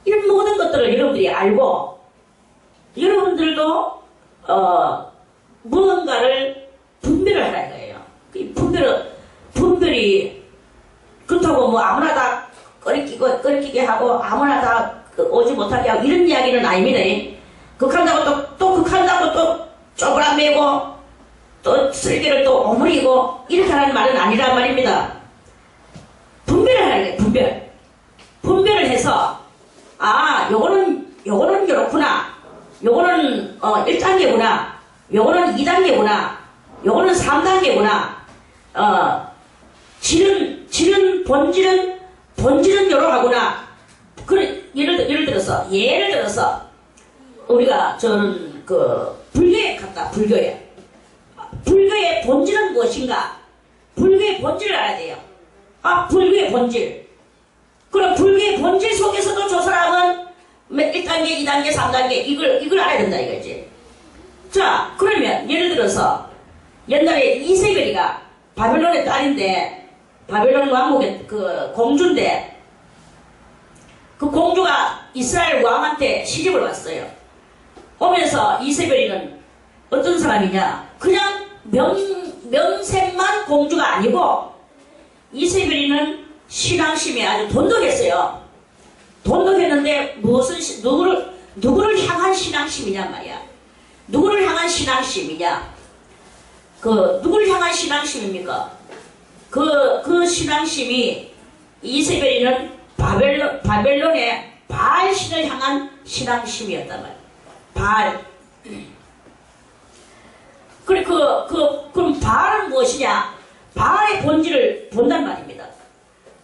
이런 모든 것들을 여러분들이 알고 여러분들도 무언가를 분별을 하라 이거예요. 분별이 그렇다고 뭐 아무나 다 꺼리끼게 하고 아무나 다 오지 못하게 하고 이런 이야기는 아닙니다. 극한다고 또 극한다고 또 쪼그라매고 또 슬기를 또 오므리고 이렇게 하는 말은 아니란 말입니다. 분별을 하는 거예요. 분별을 해서, 요거는 요렇구나, 요거는 1단계구나, 요거는 2단계구나, 요거는 3단계구나, 질은 본질은 요러하구나. 예를 들어서 우리가 저는 불교에 갔다. 불교의 본질은 무엇인가? 불교의 본질을 알아야 돼요. 불교의 본질. 그럼 불교의 본질 속에서도 저 사람은 1단계, 2단계, 3단계 이걸 알아야 된다 이거지. 자, 그러면 예를 들어서 옛날에 이세벨이가 바벨론의 딸인데, 바벨론 왕국의 그 공주인데, 그 공주가 이스라엘 왕한테 시집을 왔어요. 오면서 이세벨이는 어떤 사람이냐? 그냥 명색만 공주가 아니고, 이세벨이는 신앙심이 아주 돈독했어요. 돈독했는데 누구를 향한 신앙심이냐 말이야. 누구를 향한 신앙심이냐? 누구를 향한 신앙심입니까? 그 신앙심이, 이세벨이는 바벨론의 바알신을 향한 신앙심이었단 말이야. 바알. 그럼 바알은 무엇이냐? 바알의 본질을 본단 말입니다.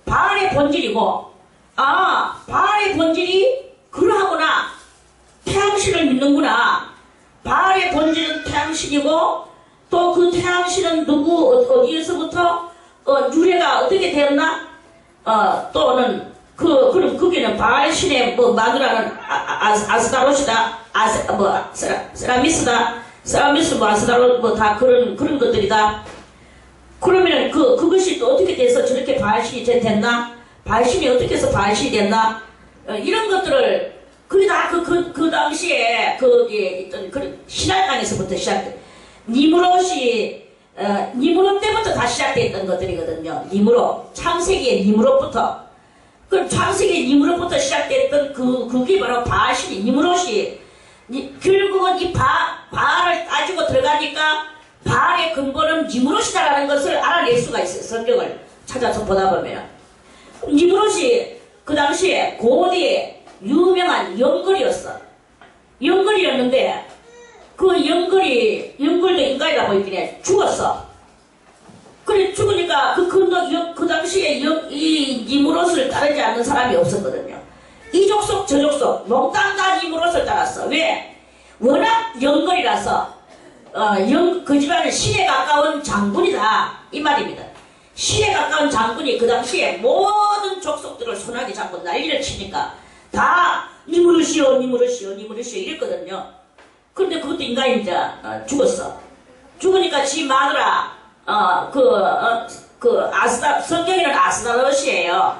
바알의 본질이고, 바알의 본질이 그러하구나. 태양신을 믿는구나. 바알의 본질은 태양신이고, 또 그 태양신은 어디에서부터, 유래가 어떻게 되었나? 또는, 그럼 거기는 바알신의 마누라는 아스타롯이다. 세라미스다. 세라미스 아스타롯 다 그런 것들이다. 그러면 그것이 또 어떻게 돼서 저렇게 바알신이 됐나? 바알신이 어떻게 해서 바알신이 됐나? 이런 것들을, 그게 다 그 당시에, 있던, 신할강에서부터 시작돼. 니므롯 때부터 다 시작됐던 것들이거든요. 창세기의 니므롯부터. 그럼 창세기의 니므롯부터 시작됐던 그게 바로 바알신이, 니므롯이, 결국은 이 바알을 따지고 들어가니까 바알의 근본은 니므롯이다라는 것을 알아낼 수가 있어요. 성경을 찾아서 보다 보면. 니므롯이 그 당시에 고대의 유명한 영걸이었어. 영걸이었는데, 그 영걸도 인간이다 보이긴 해. 죽었어. 그래, 죽으니까 그 당시에 이 니므롯을 따르지 않는 사람이 없었거든요. 이 족속, 저 족속, 몽땅 다 니므롯을 따랐어. 왜? 워낙 영걸이라서, 그 집안은 신에 가까운 장군이다. 이 말입니다. 시에 가까운 장군이 그 당시에 모든 족속들을 손아귀 잡고 난리를 치니까 다 니무르시오 니무르시오 니무르시오 이랬거든요. 그런데 그것도 인간이 이제 죽었어. 죽으니까 지 마누라 성경에는 아스다롯이에요.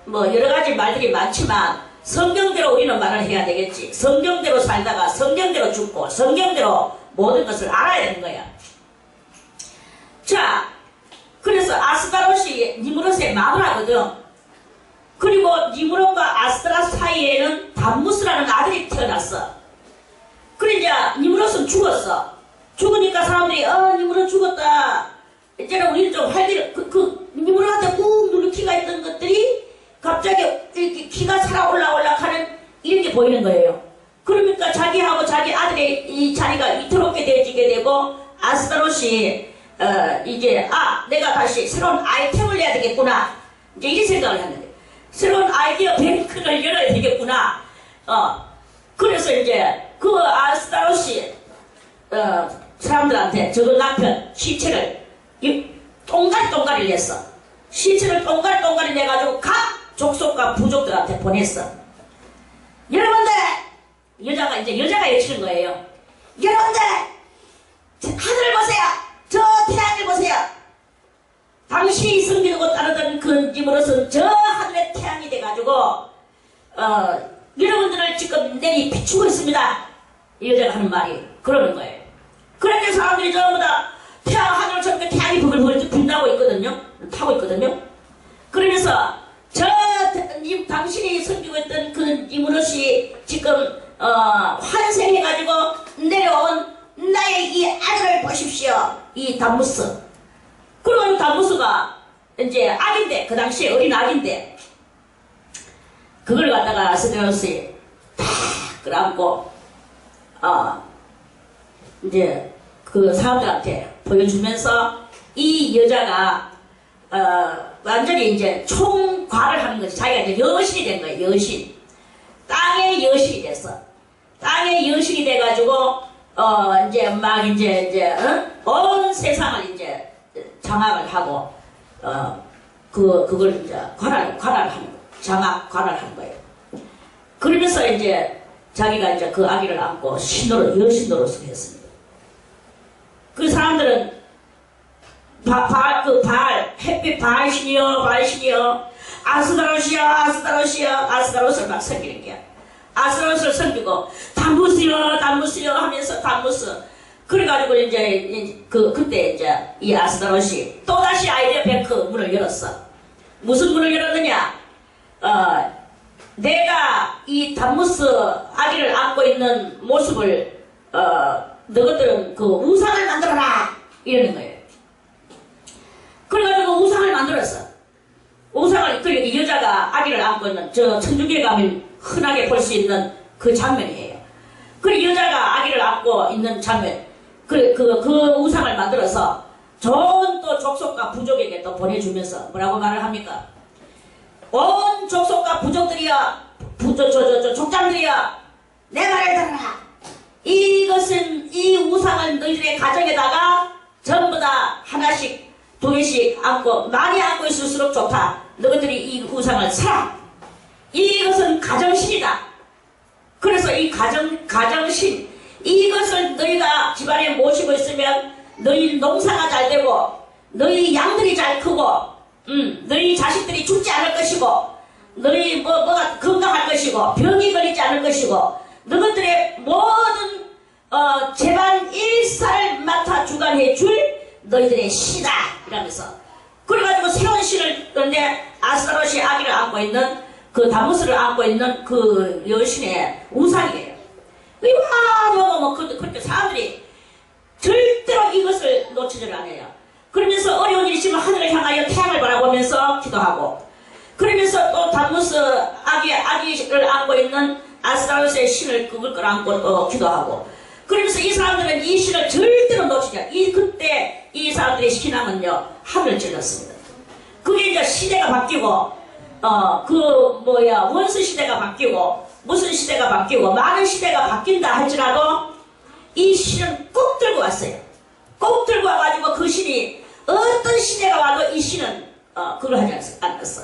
뭐 여러가지 말들이 많지만 성경대로 우리는 말을 해야 되겠지. 성경대로 살다가 성경대로 죽고 성경대로 모든 것을 알아야 되는 거야. 자, 그래서 아스다롯이 니무롯의 마누라거든. 그리고 니무롯과 아스다롯 사이에는 담무스라는 아들이 태어났어. 그래 이제 니무롯은 죽었어. 죽으니까 사람들이 니무롯 죽었다. 이제는 우리는 좀 활기를 니무롯한테 꾹 누른 키가 있던 것들이 갑자기 이렇게 기가 살아 올라 하는 이런 게 보이는 거예요. 그러니까 자기하고 자기 아들의 이 자리가 위태롭게 되어지게 되고 아스다롯이 이제 내가 다시 새로운 아이템을 내야 되겠구나. 이제 이 생각을 했는데 새로운 아이디어 뱅크를 열어야 되겠구나. 그래서 이제 그 아스다롯이 사람들한테 저거 남편 시체를 동가리 냈어. 시체를 동가리 내가지고 각 족속과 부족들한테 보냈어. 여러분들, 여자가 외치는 거예요. 여러분들, 하늘을 보세요. 저 태양을 보세요. 당신이 섬기고 따르던 그 힘으로서 저 하늘의 태양이 돼가지고 여러분들을 지금 내리 비추고 있습니다. 이 여자가 하는 말이 그러는 거예요. 그런데 사람들이 전부 다 하늘을 저렇게 태양이 부글부글 빛나고 있거든요. 타고 있거든요. 그러면서 당신이 섬기고 있던 그 니무롯이 지금 환생해가지고 내려온 나의 이 아들을 보십시오. 이 담무스. 그리고 이 담무스가 이제 아기인데, 그 당시에 어린 아기인데, 그걸 갖다가 아스다롯이 다 끌어안고 이제 그 사람들한테 보여주면서 이 여자가 완전히 이제 총괄을 하는 거지. 자기가 이제 여신이 된 거예요. 여신. 땅의 여신이 됐어. 땅의 여신이 돼가지고 이제 막 온 세상을 이제 장악을 하고 그걸 이제 관할하는 거예요. 관할하는 거예요. 그러면서 이제 자기가 이제 그 아기를 안고 여신 노릇을 했습니다. 그 사람들은 햇빛 바알신이여 아스다롯을 막 섬기는 거야. 아스다롯을 섬기고 담무스요 하면서 담무스. 그래가지고 이제 그때 이제 이 아스다롯이 또다시 아이디어 뱅크 문을 열었어. 무슨 문을 열었느냐? 내가 이 담무스 아기를 안고 있는 모습을 너희들은 그 우상을 만들어라 이러는 거예요. 그래가지고 우상을 만들었어. 우상을, 이 여자가 아기를 안고 있는 저 천주교에 가면 흔하게 볼 수 있는 그 장면이에요. 그 여자가 아기를 안고 있는 장면, 그 우상을 만들어서 좋은 또 족속과 부족에게 또 보내주면서 뭐라고 말을 합니까? 온 족속과 부족들이여, 족장들이여, 내 말을 들어라. 이것은 이 우상을 너희들의 가정에다가 전부 다 하나씩 두 개씩 안고 많이 안고 있을수록 좋다. 너희들이 이 우상을 사라. 이것은 가정신이다. 그래서 이 가정신 이것을 너희가 집안에 모시고 있으면 너희 농사가 잘 되고 너희 양들이 잘 크고 너희 자식들이 죽지 않을 것이고 너희 뭐가 건강할 것이고 병이 걸리지 않을 것이고 너희들의 모든 재반 일사를 맡아 주관해 줄 너희들의 신이다 이러면서 그래가지고 새로운 신을 그런데 아스다롯이 아기를 안고 있는 그 담무스를 안고 있는 그 여신의 우상이에요. 그렇게 사람들이 절대로 이것을 놓치지를 않아요. 그러면서 어려운 일이 있으면 하늘을 향하여 태양을 바라보면서 기도하고 그러면서 또 담무스 아기를 안고 있는 아스다롯의 신을 그걸 끌어안고 또 기도하고 그러면서 이 사람들은 이 신을 절대로 놓치지 않아요. 그때 이 사람들의 신앙은요 하늘을 찔렀습니다. 그게 이제 시대가 바뀌고 원수 시대가 바뀌고 무슨 시대가 바뀌고 많은 시대가 바뀐다 할지라도 이 신은 꼭 들고 왔어요. 꼭 들고 와가지고 그 신이 어떤 시대가 와도 이 신은 그걸 하지 않았어.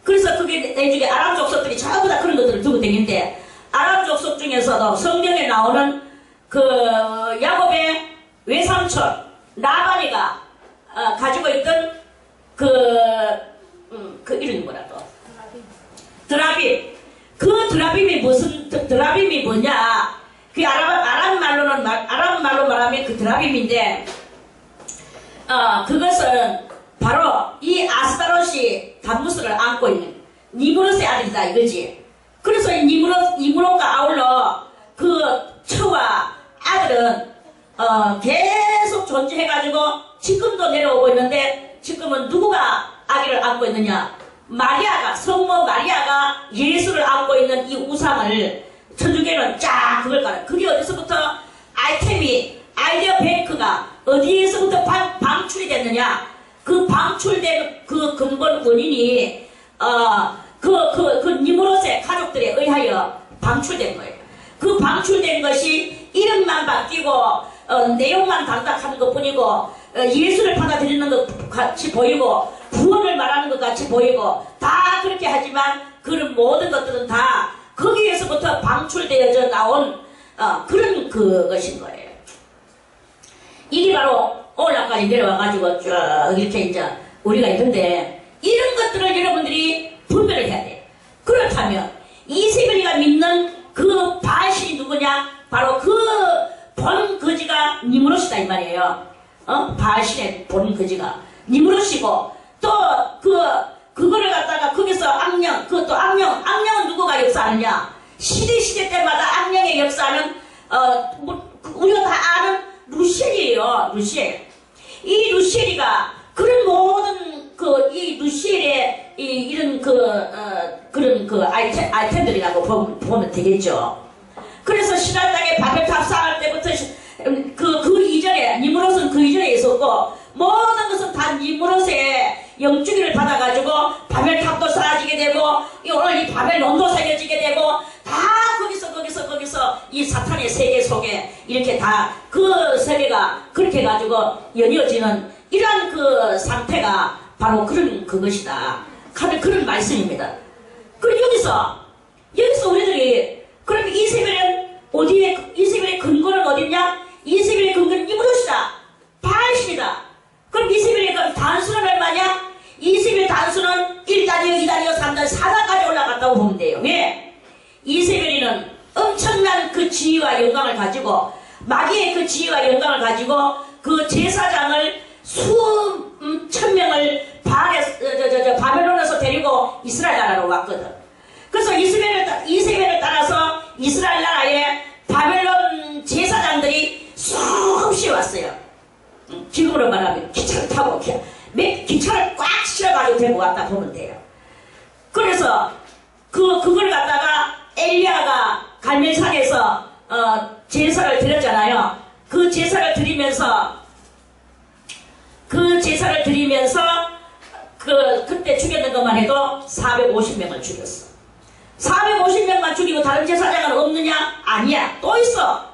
그래서 그게 나중에 아람 족속들이 전부 다 그런 것들을 두고 다니는데, 아람 족속 중에서도 성경에 나오는 그 야곱의 외삼촌 라반이가 가지고 있던 그 이름이 뭐라고? 드라빔. 그 드라빔이 뭐냐? 그 아람 말로 말하면 그 드라빔인데, 그것은 바로 이 아스타롯이 담무스를 안고 있는 니무롯의 아들이다 이거지. 그래서 이 니무롯과 아울러 그 처와 아들은 계속 존재해가지고 지금도 내려오고 있는데, 지금은 누구가 아기를 안고 있느냐? 마리아가, 성모 마리아가 예수를 안고 있는 이 우상을 천주교는 쫙 그걸 깔아. 그게 어디서부터 아이디어 뱅크가 어디에서부터 방출이 됐느냐? 그 방출된 그 근본 원인이 그 니무롯의 가족들에 의하여 방출된 거예요. 그 방출된 것이 이름만 바뀌고 내용만 단답하는 것 뿐이고, 예수를 받아들이는 것 같이 보이고 구원을 말하는 것 같이 보이고 다 그렇게 하지만 그런 모든 것들은 다 거기에서부터 방출되어져 나온 그런 그것인 거예요. 이게 바로 오늘날까지 내려와가지고 쭉 이렇게 이제 우리가 있는데, 이런 것들을 여러분들이 분별을 해야 돼요. 그렇다면 이세벨이가 믿는 그 바알신이 누구냐? 바로 그 본 거지가 니무롯이다 이 말이에요. 바알신의 본 거지가 니무롯이고, 또 그거를 갖다가 거기서 악령은 누구가 역사하느냐? 시대 때마다 악령의 역사는 우리가 다 아는 루시엘이에요. 루시엘. 이 루시엘이가 그런 모든 이 루시엘의 이런 그런 아이템들이라고 보면 되겠죠. 그래서 신할 땅에 바벨탑 쌓을 때부터 그 이전에 니무롯은 그 이전에 있었고, 모든 것은 다 니무롯의 영주기를 받아가지고 바벨탑도 쌓아지게 되고, 오늘 이 바벨론도 새겨지게 되고, 다 거기서 이 사탄의 세계 속에 이렇게 다 그 세계가 그렇게 해가지고 연이어지는 이러한 그 상태가 바로 그것이다 하는 그런 말씀입니다. 그리고 여기서 우리들이, 그럼 이세벨의 근거는 어딨냐? 이세벨의 근거는 니무롯이다. 바알신이다. 그럼 이세벨의 단수는 얼마냐? 이세벨 단수는 1단이요, 2단이요, 3단, 4단까지 올라갔다고 보면 돼요. 왜? 이세벨이는 엄청난 그 지위와 영광을 가지고, 마귀의 그 지위와 영광을 가지고 그 제사장을 수천 명을 바벨론에서 데리고 이스라엘 나라로 왔거든. 그래서 이세벨을 따라서 이스라엘 나라에 바벨론 제사장들이 수없이 왔어요. 지금으로 말하면 기차를 타고 기차를 꽉 실어가지고 데리고 왔다 보면 돼요. 그래서 그걸 갖다가 엘리야가 갈멜산에서 제사를 드렸잖아요. 그 제사를 드리면서 그때 죽였는 것만 해도 450명을 죽였어. 450명만 죽이고 다른 제사장은 없느냐? 아니야. 또 있어.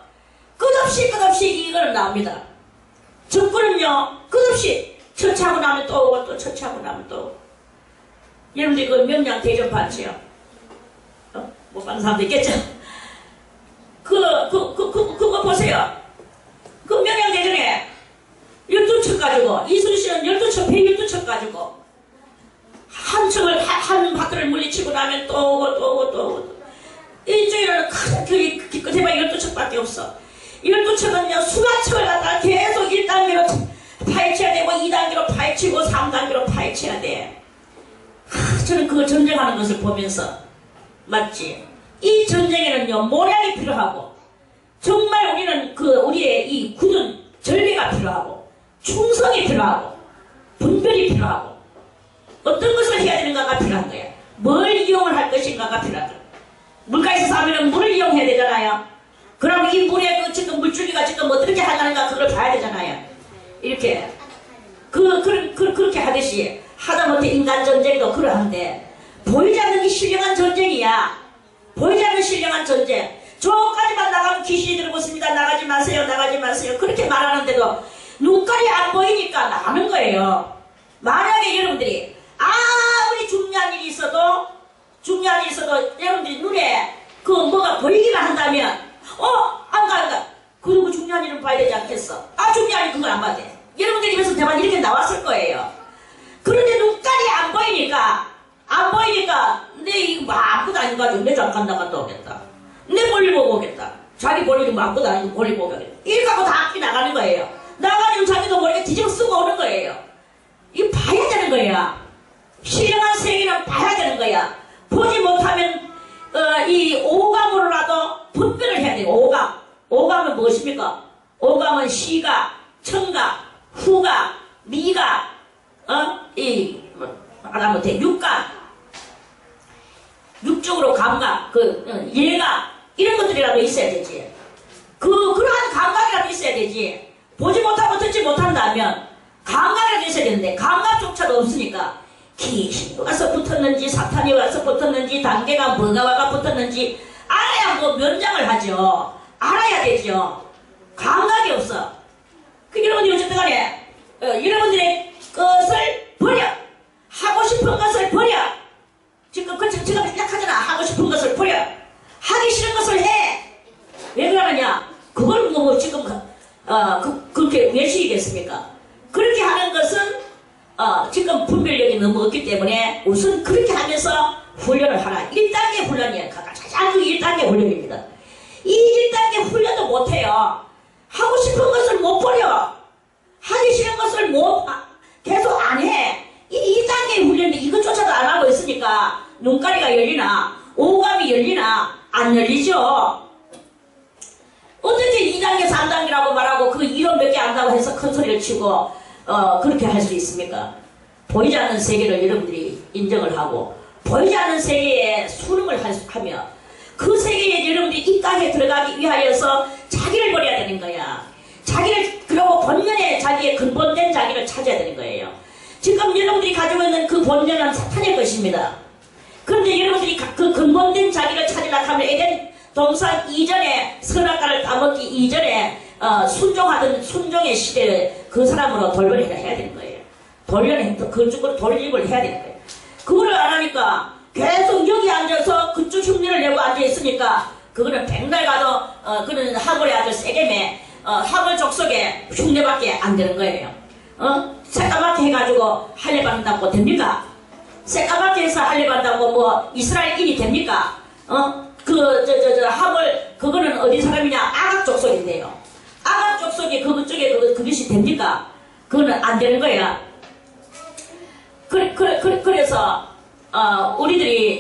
끝없이 이거는 나옵니다. 적군은요, 끝없이 처치하고 나면 또 오고, 또 처치하고 나면 또 오고. 여러분들 그 명량 대전 봤지요? 못 받는 사람도 있겠죠? 그거 보세요. 그 명량 대전에 12척 가지고, 이순신은 12척, 112척 가지고, 한 바퀴를 물리치고 나면 또 오고. 이쪽에는 큰 기껏 해봐 12척밖에 없어. 12척은요, 수가척을 갖다가 계속 1단계로 파헤쳐야 되고, 2단계로 파헤치고, 3단계로 파헤쳐야 돼. 저는 그 전쟁하는 것을 보면서, 맞지? 이 전쟁에는요, 모략이 필요하고, 정말 우리는 우리의 이 굳은 절개가 필요하고, 충성이 필요하고, 분별이 필요하고, 어떤 것을 해야 되는가가 필요한 거야. 뭘 이용을 할 것인가가 필요한 거야. 물가에서 사면은 물을 이용해야 되잖아요. 그럼 이 물에 지금 물줄기가 지금 어떻게 하는가 그걸 봐야 되잖아요. 이렇게 그렇게 하듯이 하다못해 인간 전쟁도 그러한데, 보이지 않는 게 신령한 전쟁이야. 보이지 않는 신령한 전쟁. 저까지만 나가면 귀신이 들고 있습니다. 나가지 마세요. 그렇게 말하는데도 눈깔이 안 보이니까 나가는 거예요. 만약에 여러분들이 아무리 중요한 일이 있어도 여러분들이 눈에 그 뭐가 보이기만 한다면 안 가. 그리고 중요한 일은 봐야 되지 않겠어? 중요한 일 그걸 안 봐야 돼. 여러분들이 입에서 대만 이렇게 나왔을 거예요. 그런데 눈깔이 안 보이니까 내 이거 뭐 아무것도 아닌 거 가지고 내 잠깐 나갔다 오겠다. 내 볼일 보고 오겠다. 자기 볼일이 뭐 아무것도 아니고 볼일 보고 오겠다. 이렇게 하고 다 악기 나가는 거예요. 나가면 자기도 모르게 뒤집어 쓰고 오는 거예요. 이거 봐야 되는 거야. 신령한 세계는 봐야 되는 거야. 보지 못하면 이 오감으로라도 분별을 해야 돼요. 오감은 무엇입니까? 오감은 시각, 청각, 후각, 미각, 하다못해 육각, 육적으로 감각, 예각, 이런 것들이라도 있어야 되지. 그러한 감각이라도 있어야 되지. 보지 못하고 듣지 못한다면 감각이라도 있어야 되는데 감각조차도 없으니까 귀신이 와서 붙었는지 사탄이 와서 붙었는지 단계가 뭐가 와가 붙었는지 알아야 뭐 면장을 하죠. 알아야 되죠. 감각이 없어. 여러분들이 어쨌든 간에 여러분들의 것을 버려. 하고 싶은 것을 버려. 지금 생각하잖아. 하고 싶은 것을 버려. 하기 싫은 것을 해. 왜 그러느냐? 그걸 뭐 지금 그렇게 왜 시키겠습니까? 그렇게 하는 것은 지금 분별력이 너무 없기 때문에 우선 그렇게 하면서 훈련을 하라. 1단계 훈련이에요. 가장 1단계 훈련입니다. 이 1단계 훈련도 못해요. 하고 싶은 것을 못 버려. 하기 싫은 것을 계속 안 해. 이 1단계 훈련인데 이것조차도 안 하고 있으니까 눈가리가 열리나 오감이 열리나 안 열리죠. 어떻게 2단계 3단계라고 말하고 그 이론 몇 개 안다고 해서 큰 소리를 치고 그렇게 할 수 있습니까? 보이지 않는 세계를 여러분들이 인정을 하고 보이지 않는 세계에 수능을 하며 그 세계에 여러분들이 입각에 들어가기 위하여서 자기를 버려야 되는 거야. 그리고 본연의 자기의 근본된 자기를 찾아야 되는 거예요. 지금 여러분들이 가지고 있는 그 본연은 사탄의 것입니다. 그런데 여러분들이 그 근본된 자기를 찾으려고 하면 에덴 동산 이전에 선악과를 따먹기 이전에 순종하던 순종의 시대를 그 사람으로 돌변을 해야 되는 거예요. 그쪽으로 돌입을 해야 되는 거예요. 그거를 안 하니까 계속 여기 앉아서 그쪽 흉내를 내고 앉아있으니까 그거는 백날 가도 그는 하골에 아주 세게 매 하골 족속에 흉내밖에 안 되는 거예요. 새까맣게 해가지고 할례받는다고 됩니까? 새까맣게 해서 할례받는다고 뭐 이스라엘인이 됩니까? 하골 그거는 어디 사람이냐? 아각 족속인데요. 아각 족속이 그쪽에 그것이 됩니까? 그거는 안 되는 거야. 그래서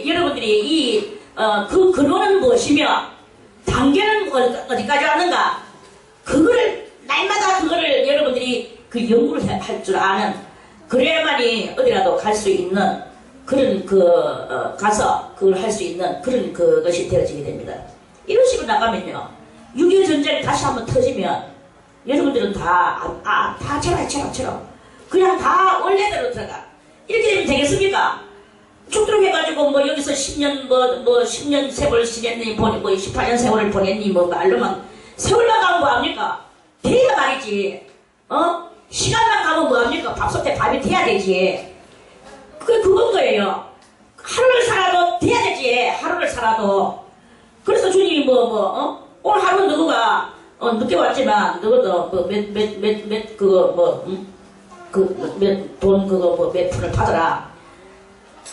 여러분들이 그 근원은 무엇이며 단계는 어디까지 왔는가? 그거를 날마다 그거를 여러분들이 그 연구를 할 줄 아는, 그래야만이 어디라도 갈 수 있는 그런 가서 그걸 할 수 있는 그런 그것이 되어지게 됩니다. 이런 식으로 나가면요, 6.25 전쟁 다시 한번 터지면 여러분들은 다 쳐라. 그냥 다 원래대로 들어가. 이렇게 되면 되겠습니까? 죽도록 해가지고 뭐 여기서 10년 10년 세월 지냈니, 뭐 18년 세월을 보냈니, 뭐 말로만 세월만 가면 뭐합니까? 돼야 말이지. 시간만 가면 뭐합니까? 밥솥에 밥이 돼야 되지. 그건 거예요. 하루를 살아도 돼야 되지. 하루를 살아도. 그래서 주님이 오늘 하루 누구가 늦게 왔지만 너도 몇 푼을 받아라.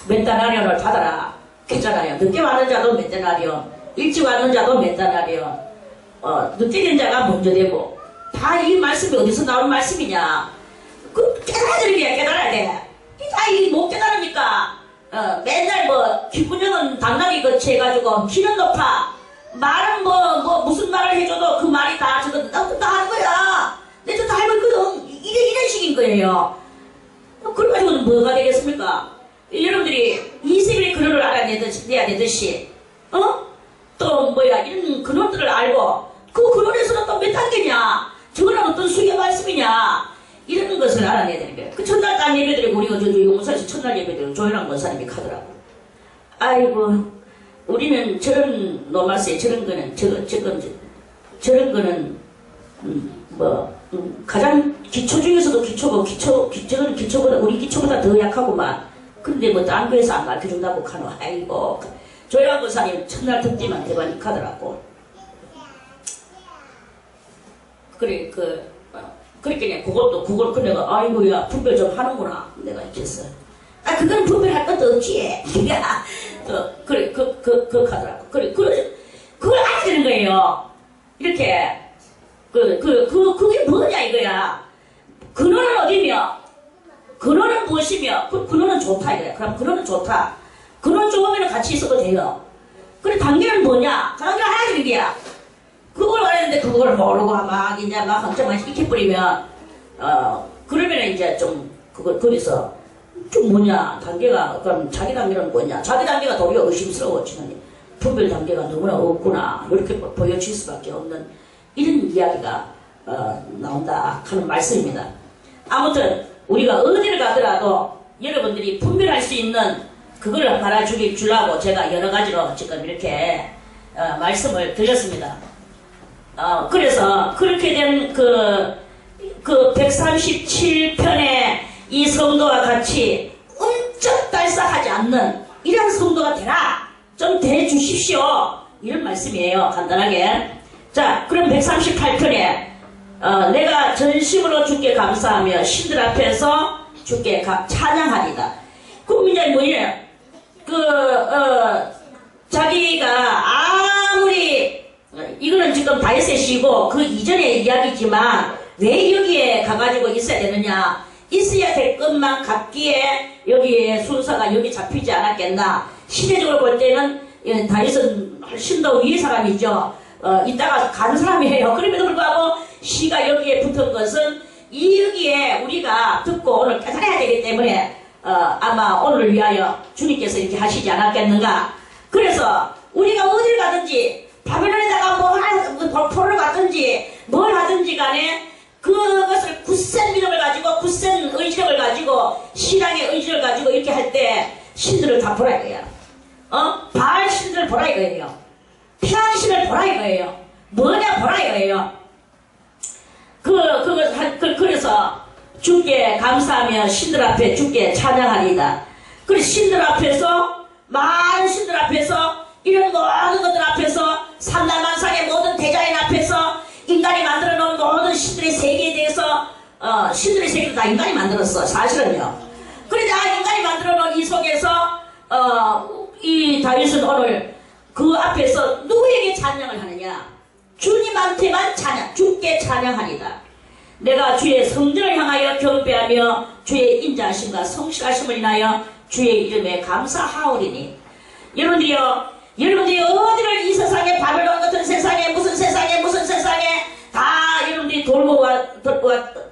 몇 다나리온을 받아라. 했잖아요. 늦게 왔는 자도 몇 다나리온, 일찍 왔는 자도 몇 다나리온. 늦게 된 자가 먼저 되고. 다 이 말씀이 어디서 나온 말씀이냐? 깨달아야 되는 게 깨달아야 돼. 이 못 깨달으니까 맨날 귓구녕은 당나귀 같이 해가지고 키는 높아. 말은 무슨 말을 해줘도 그 말이 다 나 하는 거야. 내가 다 알고 있거든. 이런 식인 거예요. 그래가지고는 뭐가 되겠습니까? 여러분들이 이 세계의 근원을 알아내야 되듯이 또 이런 근원들을 알고 그 근원에서는 또 몇 단계냐, 저거는 어떤 수의 말씀이냐, 이런 것을 알아내야 되는 거예요. 그 첫날 딱 예배드리고 우리가 용문사에서 첫날 예배드리고 조현랑 권사님이 가더라고. 아이고, 우리는 저런 노마스에 저런 거는 가장 기초 중에서도 기초고, 기초보다, 우리 기초보다 더 약하고만. 근데 뭐, 딴 교회에서 안 가르쳐 준다고 하노. 아이고. 조혜환 권사님 첫날 듣지만 대박이 가더라고. 그래, 그랬더니 그걸 내가, 아이고야, 분별 좀 하는구나. 내가 이랬어. 아, 그건 분별할 것도 없지. 야, 그래, 하더라고. 그걸 알아야 되는 거예요. 이렇게. 그게 뭐냐, 이거야. 근원은 어디며? 근원은 무엇이며? 근원은 좋다, 이거야. 그럼 근원은 좋다. 근원 좋으면 같이 있어도 돼요. 그래, 단계는 뭐냐? 단계가 하나도 이게야. 그걸 알았는데 그걸 모르고 막 이제 막 한참만 익혀버리면 그러면 이제 좀 거기서 좀 뭐냐 단계가 그럼 자기 단계는 뭐냐 자기 단계가 도리어 의심스러워지는 분별 단계가 너무나 없구나 이렇게 보여질 수밖에 없는 이런 이야기가 나온다 하는 말씀입니다. 아무튼 우리가 어디를 가더라도 여러분들이 분별할 수 있는 그걸 말아주려고 제가 여러 가지로 지금 이렇게 말씀을 드렸습니다. 그래서 그렇게 된 그 137편의 이 성도와 같이 움쩍달싹하지 않는 이런 성도가 되라. 좀 돼주십시오. 이런 말씀이에요. 간단하게. 자, 그럼 138편에 내가 전심으로 주께 감사하며 신들 앞에서 주께 찬양하리다. 그럼 이제 뭐예요? 자기가 아무리 이거는 지금 다윗의 시고 그 이전의 이야기지만 왜 여기에 가가지고 있어야 되느냐 있어야 될 것만 같기에 여기에 순서가 여기 잡히지 않았겠나. 시대적으로 볼 때는 다윗은 훨씬 더 위의 사람이죠. 이따가 가는 사람이에요. 그럼에도 불구하고 시가 여기에 붙은 것은 여기에 우리가 듣고 오늘 깨달아야 되기 때문에 아마 오늘을 위하여 주님께서 이렇게 하시지 않았겠는가. 그래서 우리가 어딜 가든지 바벨론에다가 포를 갔든지 뭘 하든지 간에 그것을 굳센 믿음을 가지고 굳센 의지력을 가지고 신앙의 의지를 가지고 이렇게 할 때 신들을 다 보라 이거야. 바알 신들을 보라 이거예요. 피한신을 보라 이거예요. 뭐냐 보라 이거예요. 그래서 주께 감사하며 신들 앞에 주께 찬양하리다. 그래서 신들 앞에서 많은 신들 앞에서 이런 모든 것들 앞에서 삼날만상의 모든 대자인 앞에서 인간이 만들어 놓은 모든 신들의 세계에 대해서 신들의 세계도 다 인간이 만들었어. 사실은요. 그러자 인간이 만들어 놓은 이 속에서 이 다윗은 오늘 그 앞에서 누구에게 찬양을 하느냐. 주님한테만 찬양, 주께 찬양하리다. 내가 주의 성전을 향하여 경배하며 주의 인자하심과 성실하심을 인하여 주의 이름에 감사하오리니. 여러분들이 어디를 이 세상에 바벨론 같은 세상에 무슨 세상에 다 여러분들이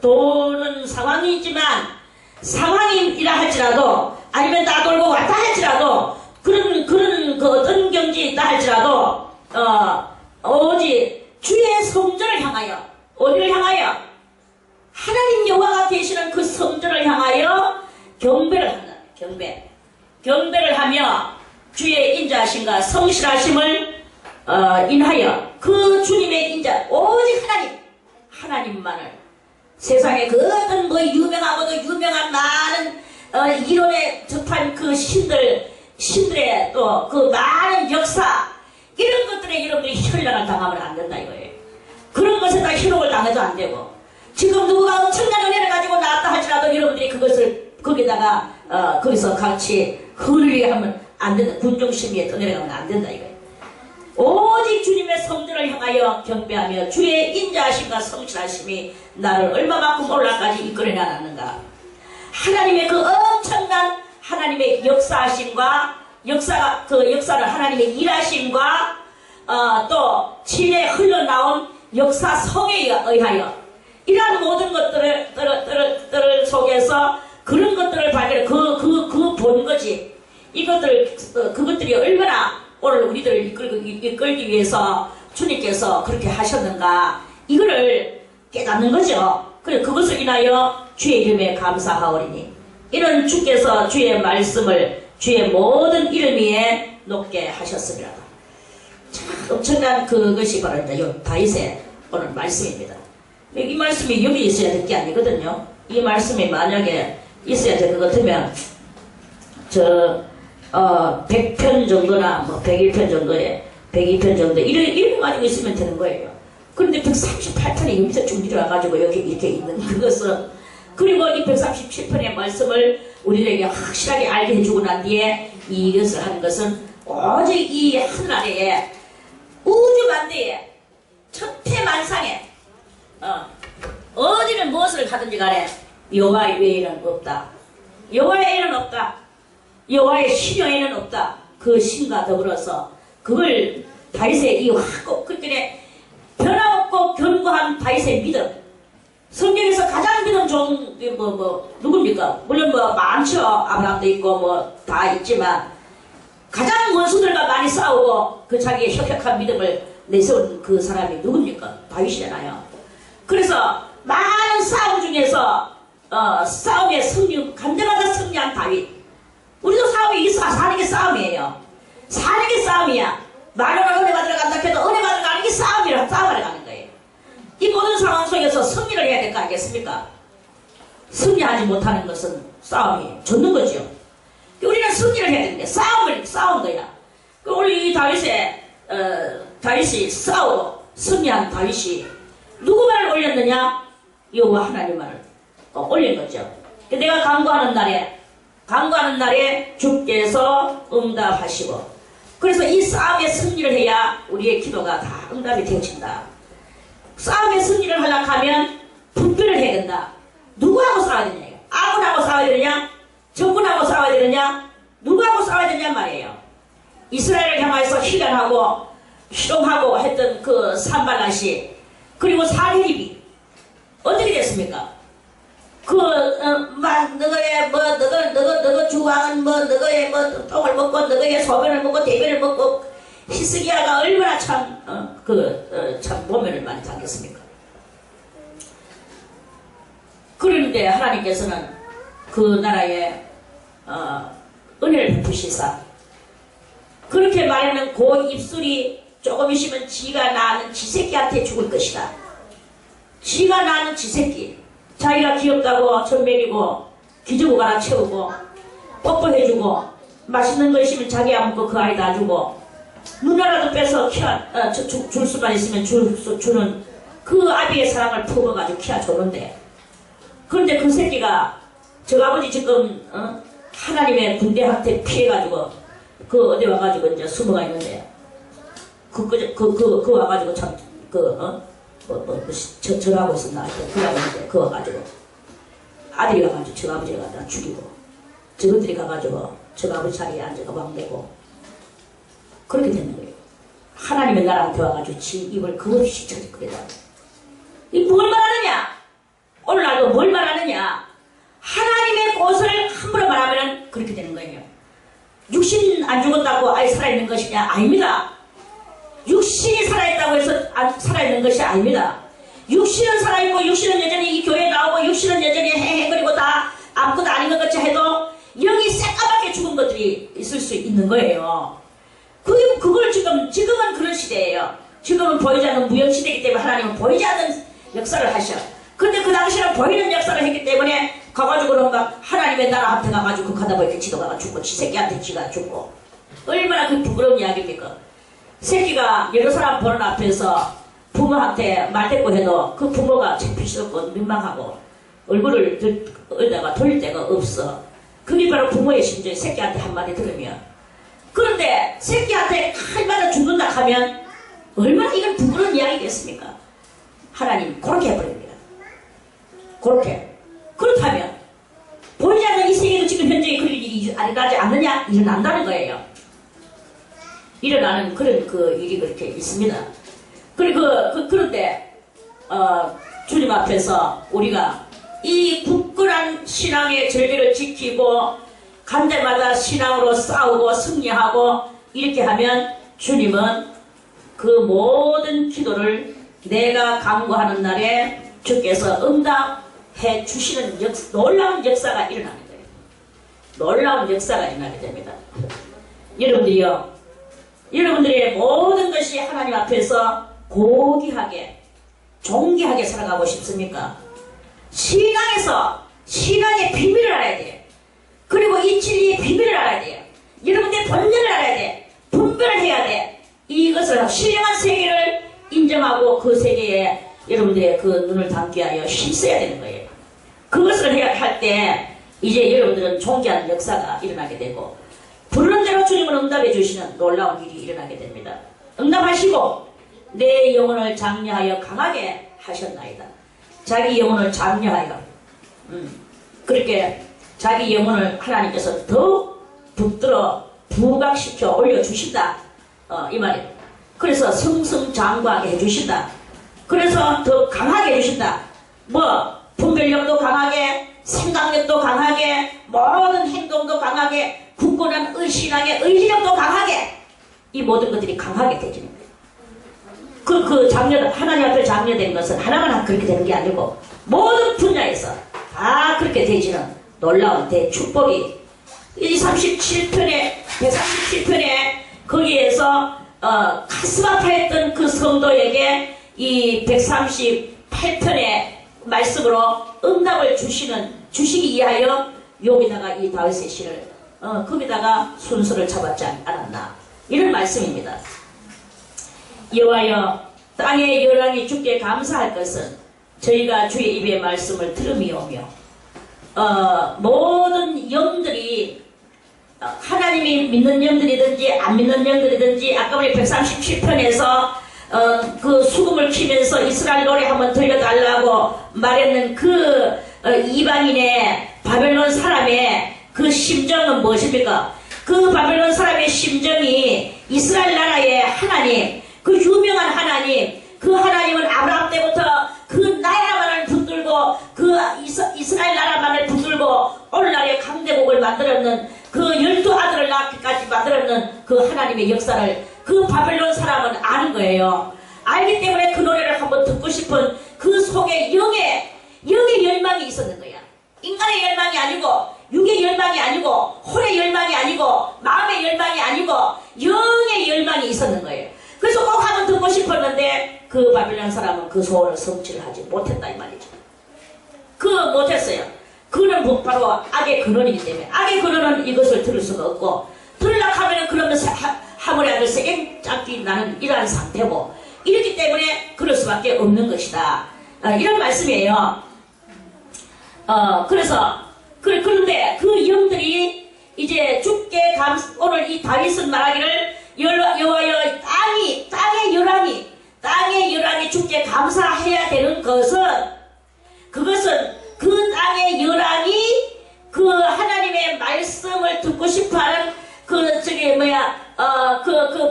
도는 상황이 있지만 상황이라 할지라도 아니면 다 돌고 왔다 할지라도 그런 그 어떤 경지에 있다 할지라도 오직 주의 성전을 향하여 어디를 향하여 하나님 여호와가 계시는 그 성전을 향하여 경배를 한다. 경배를 하며 주의 인자하심과 성실하심을 인하여 그 주님의 인자 오직 하나님만을 세상에 그 어떤 뭐 유명하고도 유명한 많은 이론에 접한 그 신들의 또 그 많은 역사 이런 것들에 여러분들이 현란을 당하면 안 된다 이거예요. 그런 것에 다 현혹을 당해도 안 되고 지금 누가 엄청난 은혜를 가지고 나왔다 할지라도 여러분들이 그것을 거기다가 거기서 같이 흐르게 하면 안 된다. 군중심의에 떠내려가면 안 된다 이거예요. 오직 주님의 성전을 향하여 경배하며 주의 인자하심과 성실하심이 나를 얼마만큼 올라까지 이끌어 나갔는가. 하나님의 그 엄청난 하나님의 역사하심과 그 역사를 하나님의 일하심과 또 진에 흘러나온 역사성에 의하여 이러한 모든 것들을 속에서 그런 것들을 발견해 그 본 거지. 그것들이 얼마나 오늘 우리들을 이끌기 위해서 주님께서 그렇게 하셨는가 이거를 깨닫는 거죠. 그래 그것을 인하여 주의 이름에 감사하오리니 이런 주께서 주의 말씀을 주의 모든 이름 위에 높게 하셨으리라. 참 엄청난 그것이 바로 이제 다윗의 오늘 말씀입니다. 이 말씀이 여기 있어야 될 게 아니거든요. 이 말씀이 만약에 있어야 될 것 같으면 100편 정도나 뭐 101편 정도에 102편 정도 이렇게 가지고 있으면 되는 거예요. 그런데 138편이 여기서 쭉 내려와가지고 여기 이렇게 있는 그것은, 그리고 이 137편의 말씀을 우리에게 확실하게 알게 해주고 난 뒤에 이것을 하는 것은 오직 이 하늘아래에 우주만대에 천태만상에 어디는 무엇을 하든지 간에 여호와 외에는 없다. 여호와 외에는 없다. 여호와의 신 외에는 없다. 그 신과 더불어서 그걸 다윗의 이 확고 그때 변함없고 견고한 다윗의 믿음, 성경에서 가장 믿음 좋은 누굽니까? 물론 많죠. 아브라함도 있고 다 있지만 가장 원수들과 많이 싸우고 그 자기의 혁혁한 믿음을 내세운 그 사람이 누굽니까? 다윗이잖아요. 그래서 많은 싸움 중에서 싸움에 간절하다 승리한 다윗. 우리도 싸움이 있어. 사는 게 싸움이에요. 사는 게 싸움이야. 말로는 은혜 받으러 간다 해도 은혜 받으러 가는 게 싸움하러 가는 거예요. 이 모든 상황 속에서 승리를 해야 될 거 아니겠습니까? 승리하지 못하는 것은 싸움이 졌는 거죠. 우리는 승리를 해야 되는데 싸운 거야. 우리 이 다윗이 싸우고 승리한 다윗이 누구 말을 올렸느냐? 여호와 하나님 말을 올린 거죠. 내가 간구하는 날에 주께서 응답하시고, 그래서 이 싸움에 승리를 해야 우리의 기도가 다 응답이 되어진다. 싸움에 승리를 하려고 하면 분별을 해야 된다. 누구하고 싸워야 되냐? 아군하고 싸워야 되느냐? 적군하고 싸워야 되느냐? 누구하고 싸워야 되냐 말이에요. 이스라엘을 향해서 희련하고 희롱하고 했던 그 산발랏이, 그리고 사리립이 어떻게 됐습니까? 너거 주왕은 너거의 똥을 먹고 너거의 소변을 먹고 대변을 먹고, 히스기야가 얼마나 참 보면을 많이 당겼습니까? 그런데 하나님께서는 그 나라에 은혜를 베푸시사, 그렇게 말하면 그 입술이 조금 있으면 지가 낳는 지새끼한테 죽을 것이다. 지가 낳는 지새끼, 자기가 귀엽다고 젖 먹이고 기저귀 갈아 채우고 뽀뽀해주고 맛있는 거 있으면 자기 안 먹고 그 아이 놔주고 누나라도 빼서 줄 수만 있으면 주는 그 아비의 사랑을 품어가지고 키워줬는데, 그런데 그 새끼가 저 아버지 지금 하나님의 군대한테 피해가지고 어디 와가지고 이제 숨어가 있는데, 그 와가지고 참 절하고 있었나 그러는데, 그 와가지고 아들이 와가지고 저 아버지를 갖다 죽이고, 저것들이 가가지고 저 아버지 자리에 앉아가 왕되고 그렇게 되는 거예요. 하나님의 나라한테 와가지고 지 입을 그릇이 쳐지 그래다. 이 뭘 말하느냐? 오늘날도 뭘 말하느냐? 하나님의 것을 함부로 말하면 그렇게 되는 거예요. 육신 안 죽었다고 아예 살아있는 것이냐? 아닙니다. 육신이 살아있다고 해서 살아있는 것이 아닙니다. 육신은 살아있고 육신은 여전히 이 교회에 나오고 육신은 여전히 헤헤거리고 다 아무것도 아닌 것 같이 해도 영이 새까맣게 죽은 것들이 있을 수 있는 거예요. 그걸 지금은 그런 시대예요. 지금은 보이지 않는 무형시대이기 때문에 하나님은 보이지 않는 역사를 하셔. 근데 그 당시에는 보이는 역사를 했기 때문에 가가지고는 막 하나님의 나라한테 가가지고 가다 보니까 지도 가가 죽고 지 새끼한테 지가 죽고, 얼마나 그 부끄러운 이야기입니까? 새끼가 여러 사람 보는 앞에서 부모한테 말대꾸 해도 그 부모가 창피스럽고 민망하고 얼굴을 어디다가 돌릴 데가 없어. 그게 바로 부모의 심정이 새끼한테 한마디 들으면. 그런데 새끼한테 할마다 죽는다 하면 얼마나 이건 부끄러운 이야기겠습니까? 하나님 그렇게 해버립니다. 그렇게. 그렇다면 보이지 않는 이 세계도 지금 현재 그런 일이 일어나지 않느냐? 일어난다는 거예요. 일어나는 그런 일이 그렇게 있습니다. 그런데 주님 앞에서 우리가 이 굳건한 신앙의 절개를 지키고 간 데마다 신앙으로 싸우고 승리하고 이렇게 하면 주님은 그 모든 기도를 내가 간구하는 날에 주께서 응답해 주시는 놀라운 역사가 일어나는 거예요. 놀라운 역사가 일어나게 됩니다. 여러분들의 모든 것이 하나님 앞에서 고귀하게 존귀하게 살아가고 싶습니까? 신앙에서 신앙의 비밀을 알아야 돼요. 그리고 이 진리의 비밀을 알아야 돼요. 여러분의 본질을 알아야 돼. 분별을 해야 돼. 이것을 신령한 세계를 인정하고 그 세계에 여러분들의 그 눈을 담게 하여 힘써야 되는 거예요. 그것을 해야 할 때 이제 여러분들은 존귀한 역사가 일어나게 되고 부르는 대로 주님은 응답해 주시는 놀라운 일이 일어나게 됩니다. 응답하시고 내 영혼을 장려하여 강하게 하셨나이다. 자기 영혼을 장려하여 그렇게 자기 영혼을 하나님께서 더 붙들어 부각시켜 올려주신다. 이 말이에요. 그래서 승승장구하게 해주신다. 그래서 더 강하게 해주신다. 뭐 분별력도 강하게, 생각력도 강하게, 모든 행동도 강하게, 굳건한 신앙의 의지력도 강하게, 이 모든 것들이 강하게 되지는 거예요. 그 장려, 하나님 앞에 장려되는 것은 하나만 그렇게 되는 게 아니고 모든 분야에서 다 그렇게 되지는 놀라운 대축복이 이 37편에 137편에 거기에서 가슴 아파했던 그 성도에게 이 138편의 말씀으로 응답을 주시기 위하여 여기다가 이 다윗의 시를 거기다가 순서를 잡았지 않았나 이런 말씀입니다. 여호와여 땅의 열왕이 주께 감사할 것은 저희가 주의 입의 말씀을 들음이오며 모든 영들이 하나님이 믿는 영들이든지 안 믿는 영들이든지 아까 우리 137편에서 그 수금을 키면서 이스라엘 노래 한번 들려달라고 말했는 그 이방인의 바벨론 사람의 그 심정은 무엇입니까? 그 바벨론 사람의 심정이 이스라엘 나라의 하나님, 그 유명한 하나님, 그 하나님은 아브라함 때부터 그 나라만을 붙들고 그 이스라엘 나라만을 붙들고 오늘날의 강대국을 만들었는 그 12아들을 낳기까지 만들었는 그 하나님의 역사를 그 바벨론 사람은 아는 거예요. 알기 때문에 그 노래를 한번 듣고 싶은 그 속에 영의 열망이 있었는 거야. 인간의 열망이 아니고 육의 열망이 아니고 홀의 열망이 아니고 마음의 열망이 아니고 영의 열망이 있었는 거예요. 그래서 꼭 한번 듣고 싶었는데 그 바벨론 사람은 그 소원을 성취를 하지 못했다 이 말이죠. 못했어요. 그는 바로 악의 근원이기 때문에 악의 근원은 이것을 들을 수가 없고 들으려고 하면은 그러면 하물의 아들 세겜 짝기 나는 이러한 상태고 이렇기 때문에 그럴 수밖에 없는 것이다. 이런 말씀이에요. 그런데 그 영들이 이제 주께 오늘 이 다윗은 말하기를 여호와여 땅의 열왕이 주께 감사해야 되는 그것은 그 땅의 열왕이 그 하나님의 말씀을 듣고 싶어하는 그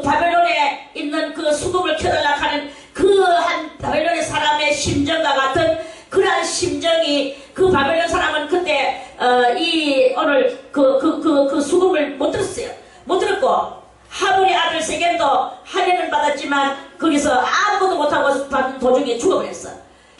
바벨론에 있는 그 수금을 켜달라 하는 그 한 바벨론의 사람의 심정과 같은 그러한 심정이 그 바벨론 사람은 그때 오늘 그 수금을 못 들었어요. 못 들었고 하물의 아들 세겜도 할례는 받았지만 거기서 아무것도 못하고 받은 도중에 죽어버렸어.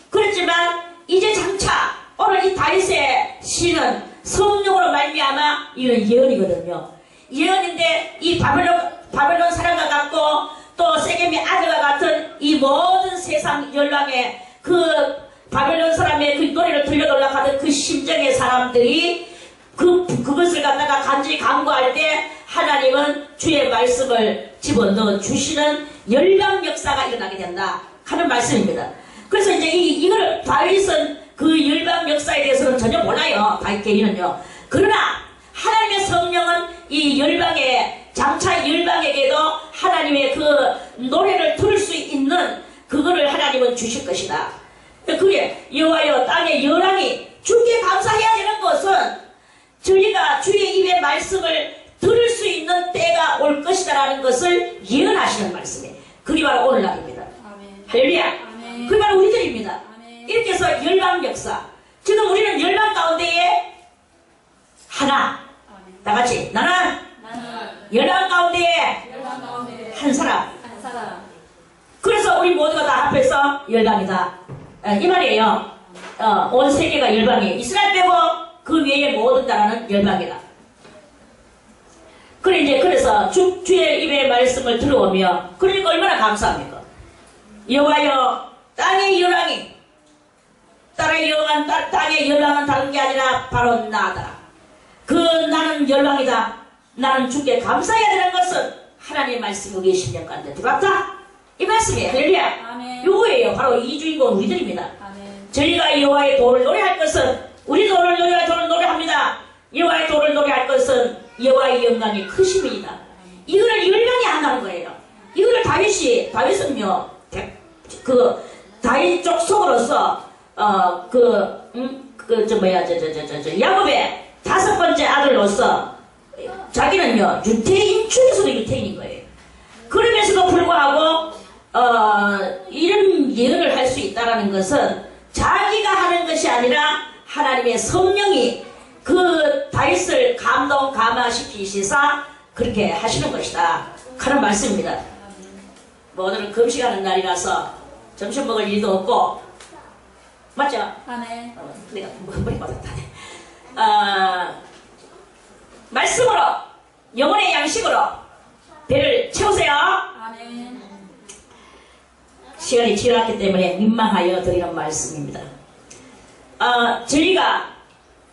그렇지만 이제 장차 오늘 이 다윗의 시는 성령으로 말미암아 이는 예언이거든요. 예언인데 이 바벨론 사람과 같고 또 세겜의 아들과 같은 이 모든 세상 열왕의 그 바벨론 사람의 그 노래를 들려달라고 하던 그 심정의 사람들이 그것을 갖다가 간절히 간구할 때 하나님은 주의 말씀을 집어넣어 주시는 열방 역사가 일어나게 된다 하는 말씀입니다. 그래서 이제 이거를 다윗은 그 열방 역사에 대해서는 전혀 몰라요. 다윗 개인은요. 그러나 하나님의 성령은 이 열방의 장차 열방에게도 하나님의 그 노래를 들을 수 있는 그거를 하나님은 주실 것이다. 그게 여호와여 땅의 열왕이 주께 감사해야 되는 것은 저희가 주의 입의 말씀을 들을 수 있는 때가 올 것이다라는 것을 예언하시는 말씀이에요. 그게 바로 오늘날입니다. 할렐루야. 그게 바로 우리들입니다. 아멘. 이렇게 해서 열방 역사. 지금 우리는 열방 가운데에 하나. 아멘. 다 같이 나는 열방 가운데에 한 사람. 그래서 우리 모두가 다 합해서 열방이다. 이 말이에요. 온 세계가 열방이에요. 이스라엘 빼고 그 외의 모든 나라는 열방이다. 그래서 주의 입의 말씀을 들어오며 그러니까 얼마나 감사합니까? 여호와여 땅의 열왕이 땅의 열왕은 다른 게 아니라 바로 나다. 그 나는 열왕이다. 나는 주께 감사해야 되는 것은 하나님의 말씀이 우리의 심령 가운데 들어왔다. 이 말씀이에요. 할렐루야. 아멘. 요거예요. 바로 이 주인공 우리들입니다. 아멘. 저희가 여호와의 도를 노래할 것은 우리도 오늘 여호와의 도를 노래합니다. 여호와의 도를 노래할 것은 여호와의 영광이 크심이다. 이거를 열방이 안 하는 거예요. 이거를 다윗은요, 다윗 쪽 속으로서 야곱의 5번째 아들로서 자기는요 유태인 중에서도 유태인인 거예요. 그러면서도 불구하고 이런 예언을 할 수 있다라는 것은 자기가 하는 것이 아니라 하나님의 성령이 그 다윗을 감화시키시사 그렇게 하시는 것이다 하는 말씀입니다. 뭐 오늘은 금식하는 날이라서 점심 먹을 일도 없고 맞죠? 아멘. 내가 머리 빠졌다네. 말씀으로 영혼의 양식으로 배를 채우세요. 아멘. 시간이 지났기 때문에 민망하여 드리는 말씀입니다. 저희가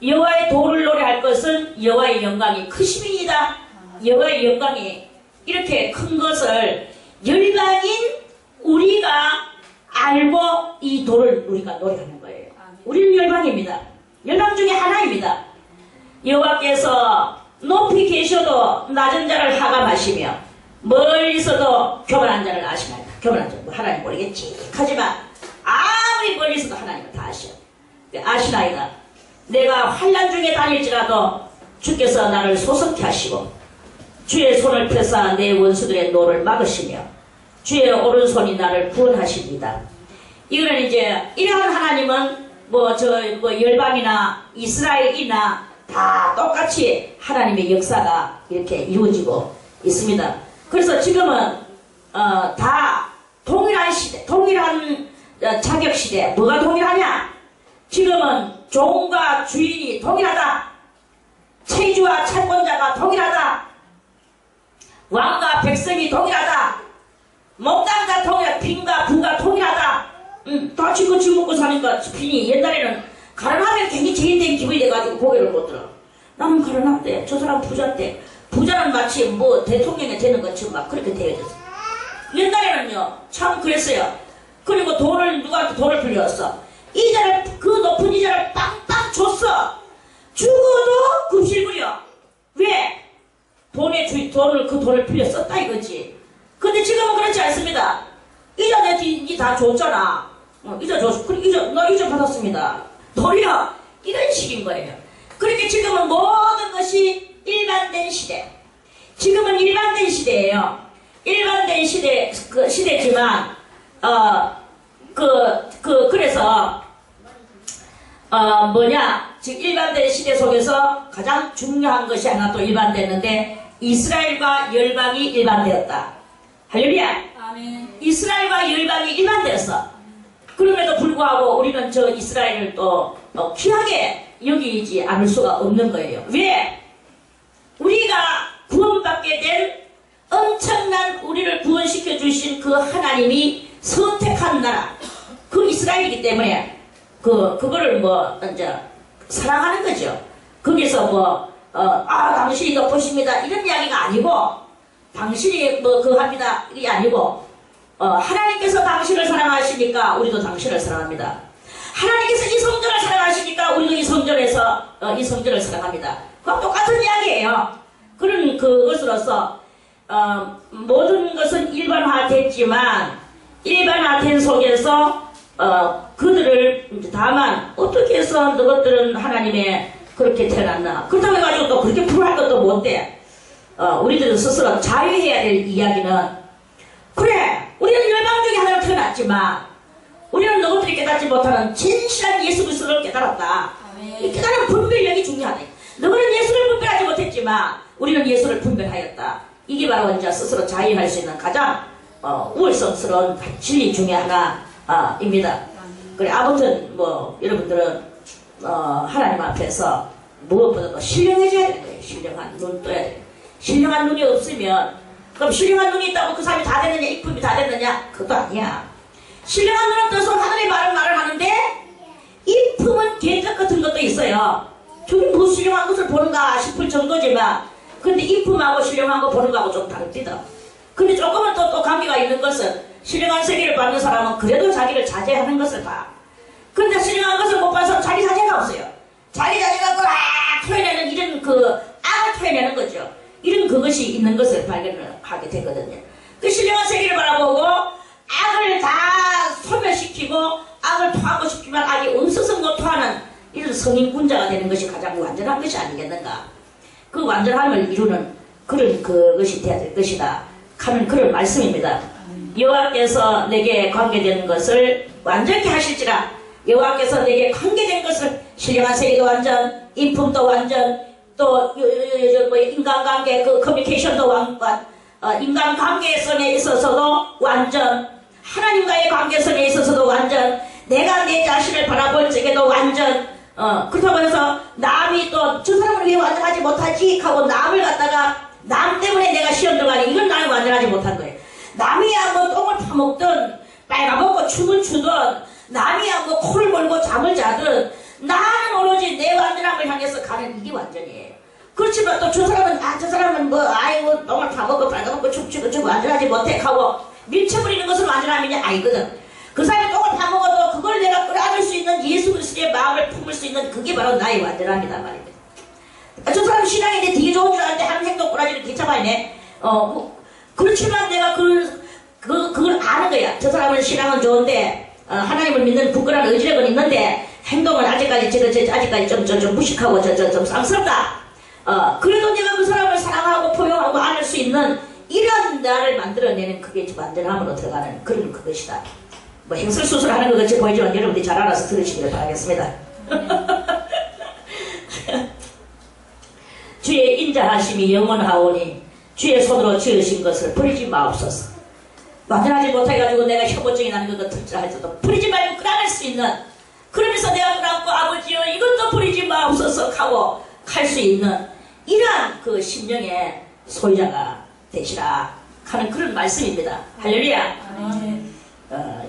여호와의 도를 노래할 것은 여호와의 영광이 크심이니이다. 여호와의 영광이 이렇게 큰 것을 열방인 우리가 알고 이 도를 우리가 노래하는 거예요. 우리는 열방입니다. 열방 중에 하나입니다. 여호와께서 높이 계셔도 낮은 자를 하감하시며 멀리서도 교만한 자를 아시나이다. 교만한 자, 뭐 하나님 모르겠지. 하지만 아무리 멀리서도 하나님은 다 아셔. 아시나이다. 내가 환난 중에 다닐지라도 주께서 나를 소석케 하시고 주의 손을 펴사 내 원수들의 노를 막으시며 주의 오른손이 나를 구원하십니다. 이거는 이제 이러한 하나님은 뭐 열방이나 이스라엘이나 다 똑같이 하나님의 역사가 이렇게 이루어지고 있습니다. 그래서 지금은 다 동일한 시대, 동일한 자격 시대. 뭐가 동일하냐? 지금은 종과 주인이 동일하다. 체주와 채권자가 동일하다. 왕과 백성이 동일하다. 목당과 동일하다. 빈과 부가 동일하다. 다 지금 먹고 사니까 빈이 옛날에는 가난하면 괜히 죄인된 기분이 돼가지고 고개를 못 들어. 나는 가난한데 저 사람 부자인데 부자는 마치 뭐 대통령이 되는 것처럼 막 그렇게 되어졌어. 옛날에는요 참 그랬어요. 그리고 누구한테 돈을 빌렸어. 이자를 그 높은 이자를 빵빵 줬어. 죽어도 급실 부려. 왜? 그 돈을 빌려 썼다 이거지. 근데 지금은 그렇지 않습니다. 이자 니 다 줬잖아. 이자 줬어. 나 이자 받았습니다. 돌려. 이런 식인 거예요. 그렇게 지금은 모든 것이 일반된 시대. 지금은 일반된 시대예요. 일반된 시대지만 그래서 지금 일반된 시대 속에서 가장 중요한 것이 하나 또 일반됐는데 이스라엘과 열방이 일반되었다. 할렐루야. 아멘. 이스라엘과 열방이 일반되었어. 그럼에도 불구하고 우리는 저 이스라엘을 또 귀하게 여기지 않을 수가 없는 거예요. 왜? 우리가 구원받게 된 엄청난 우리를 구원시켜 주신 그 하나님이 선택한 나라, 그 이스라엘이기 때문에 그거를 이제 사랑하는 거죠. 거기서 당신이 높으십니다 이런 이야기가 아니고, 당신이 합니다 이게 아니고, 하나님께서 당신을 사랑하시니까 우리도 당신을 사랑합니다. 하나님께서 이 성전을 사랑하시니까 우리도 이 성전에서 이 성전을 사랑합니다. 그건 똑같은 이야기예요. 그런 그것으로서 모든 것은 일반화됐지만 일반화된 속에서 그들을 다만 어떻게 해서 너것들은 하나님의 그렇게 태어났나, 그렇다고 해가지고 또 그렇게 풀할 것도 못돼. 우리들은 스스로 자유해야 될 이야기는, 그래 우리는 열방 중에 하나로 태어났지만 우리는 너희들이 깨닫지 못하는 진실한 예수 그리스도를 깨달았다. 이 깨달은 분별력이 중요하다. 너희는 예수를 분별하지 못했지만 우리는 예수를 분별하였다. 이게 바로 이제 스스로 자유할 수 있는 가장 우월성스러운 진리 중에 하나입니다. 그래 아무튼 여러분들은 하나님 앞에서 무엇보다도 신령해져야 되는 거예요. 신령한 눈 떠야 돼요. 신령한 눈이 없으면, 그럼 신령한 눈이 있다고 그 사람이 다 됐느냐, 이쁨이 다 됐느냐? 그것도 아니야. 신령한 눈은 떠서 하늘의 말을 하는데 이 품은 개떡 같은 것도 있어요. 저기 뭐 신령한 것을 보는가 싶을 정도지만 근데 이 품하고 신령한 거 보는 거하고 좀 다릅니다. 근데 조금은 또 관계가 있는 것은 신령한 세계를 받는 사람은 그래도 자기를 자제하는 것을 봐. 근데 신령한 것을 못 봐서 자기 자제가 없어요. 자기 자제가 막 표현하는 이런 악을 표현하는 거죠. 이런 그것이 있는 것을 발견을 하게 되거든요. 그 신령한 세계를 바라보고 악을 다 소멸시키고 악을 토하고 싶지만 악이 없어서 못 토하는 이런 성인군자가 되는 것이 가장 완전한 것이 아니겠는가. 그 완전함을 이루는 그런 그것이 되어야 될 것이다 하는 그런 말씀입니다. 여호와께서 내게 관계된 것을 완전히 하실지라. 여호와께서 내게 관계된 것을 신령한 세계도 완전, 인품도 완전, 또 인간관계 그 커뮤니케이션도 완전, 인간관계성에 있어서도 완전, 하나님과의 관계성에 있어서도 완전, 내가 내 자신을 바라볼 적에도 완전. 그렇다고 해서 남이 또 저 사람을 왜 완전하지 못하지 하고 남을 갖다가 남 때문에 내가 시험 들어가니 이건 나는 완전하지 못한 거예요. 남이야 뭐 똥을 파먹든 빨아먹고 춤을 추든 남이야 뭐 코를 골고 잠을 자든 나는 오로지 내 완전함을 향해서 가는 이게 완전이에요. 그렇지만 또 저 사람은 뭐 아이고 똥을 파먹고 빨아먹고 춤추고 좀 완전하지 못해 하고 밀쳐버리는 것은 완전함이 아니거든. 그 사람이 똥을 파먹어도 그걸 내가 끌어안을 수 있는 예수 그리스도의 마음을 품을 수 있는 그게 바로 나의 완전함이다 말입니다. 저 사람 신앙인데 되게 좋은 줄 아는데 하는 행동 꼬라지는 개차반이네. 그렇지만 내가 그걸 아는 거야. 저 사람은 신앙은 좋은데 하나님을 믿는 굳건한 의지력은 있는데 행동은 아직까지 좀 무식하고 좀 쌍스럽다. 그래도 내가 그 사람을 사랑하고 포용하고 안을 수 있는 이런 나를 만들어내는 그게 완전함으로 들어가는 그런 그것이다. 뭐 행설수술하는 것 같이 보이지만 여러분들이 잘 알아서 들으시기를 바라겠습니다. 주의 인자하심이 영원하오니 주의 손으로 지으신 것을 버리지 마옵소서. 완전하지 못해가지고 내가 혐오증이 나는 것 같을지 할지라도 버리지 말고 끌어낼 수 있는, 그러면서 내가 끌어안고 아버지여 이것도 버리지 마옵소서 하고 할 수 있는 이러한 그 심령의 소유자가 되시라 하는 그런 말씀입니다. 할렐루야.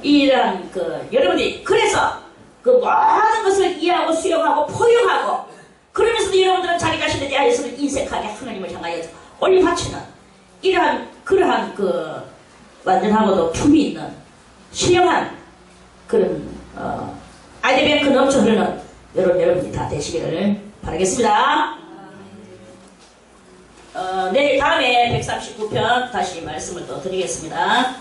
이러한 여러분들이 그래서 그 모든 것을 이해하고 수용하고 포용하고 그러면서도 여러분들은 자기 자신에 대하여서 인색하게 하나님을 향하여 올려바치는 그러한 완전하고도 품이 있는 신령한 그런 아이들뱅크 넘쳐 흐르는 여러분이 다 되시기를 바라겠습니다. 내일 다음에 139편 다시 말씀을 또 드리겠습니다.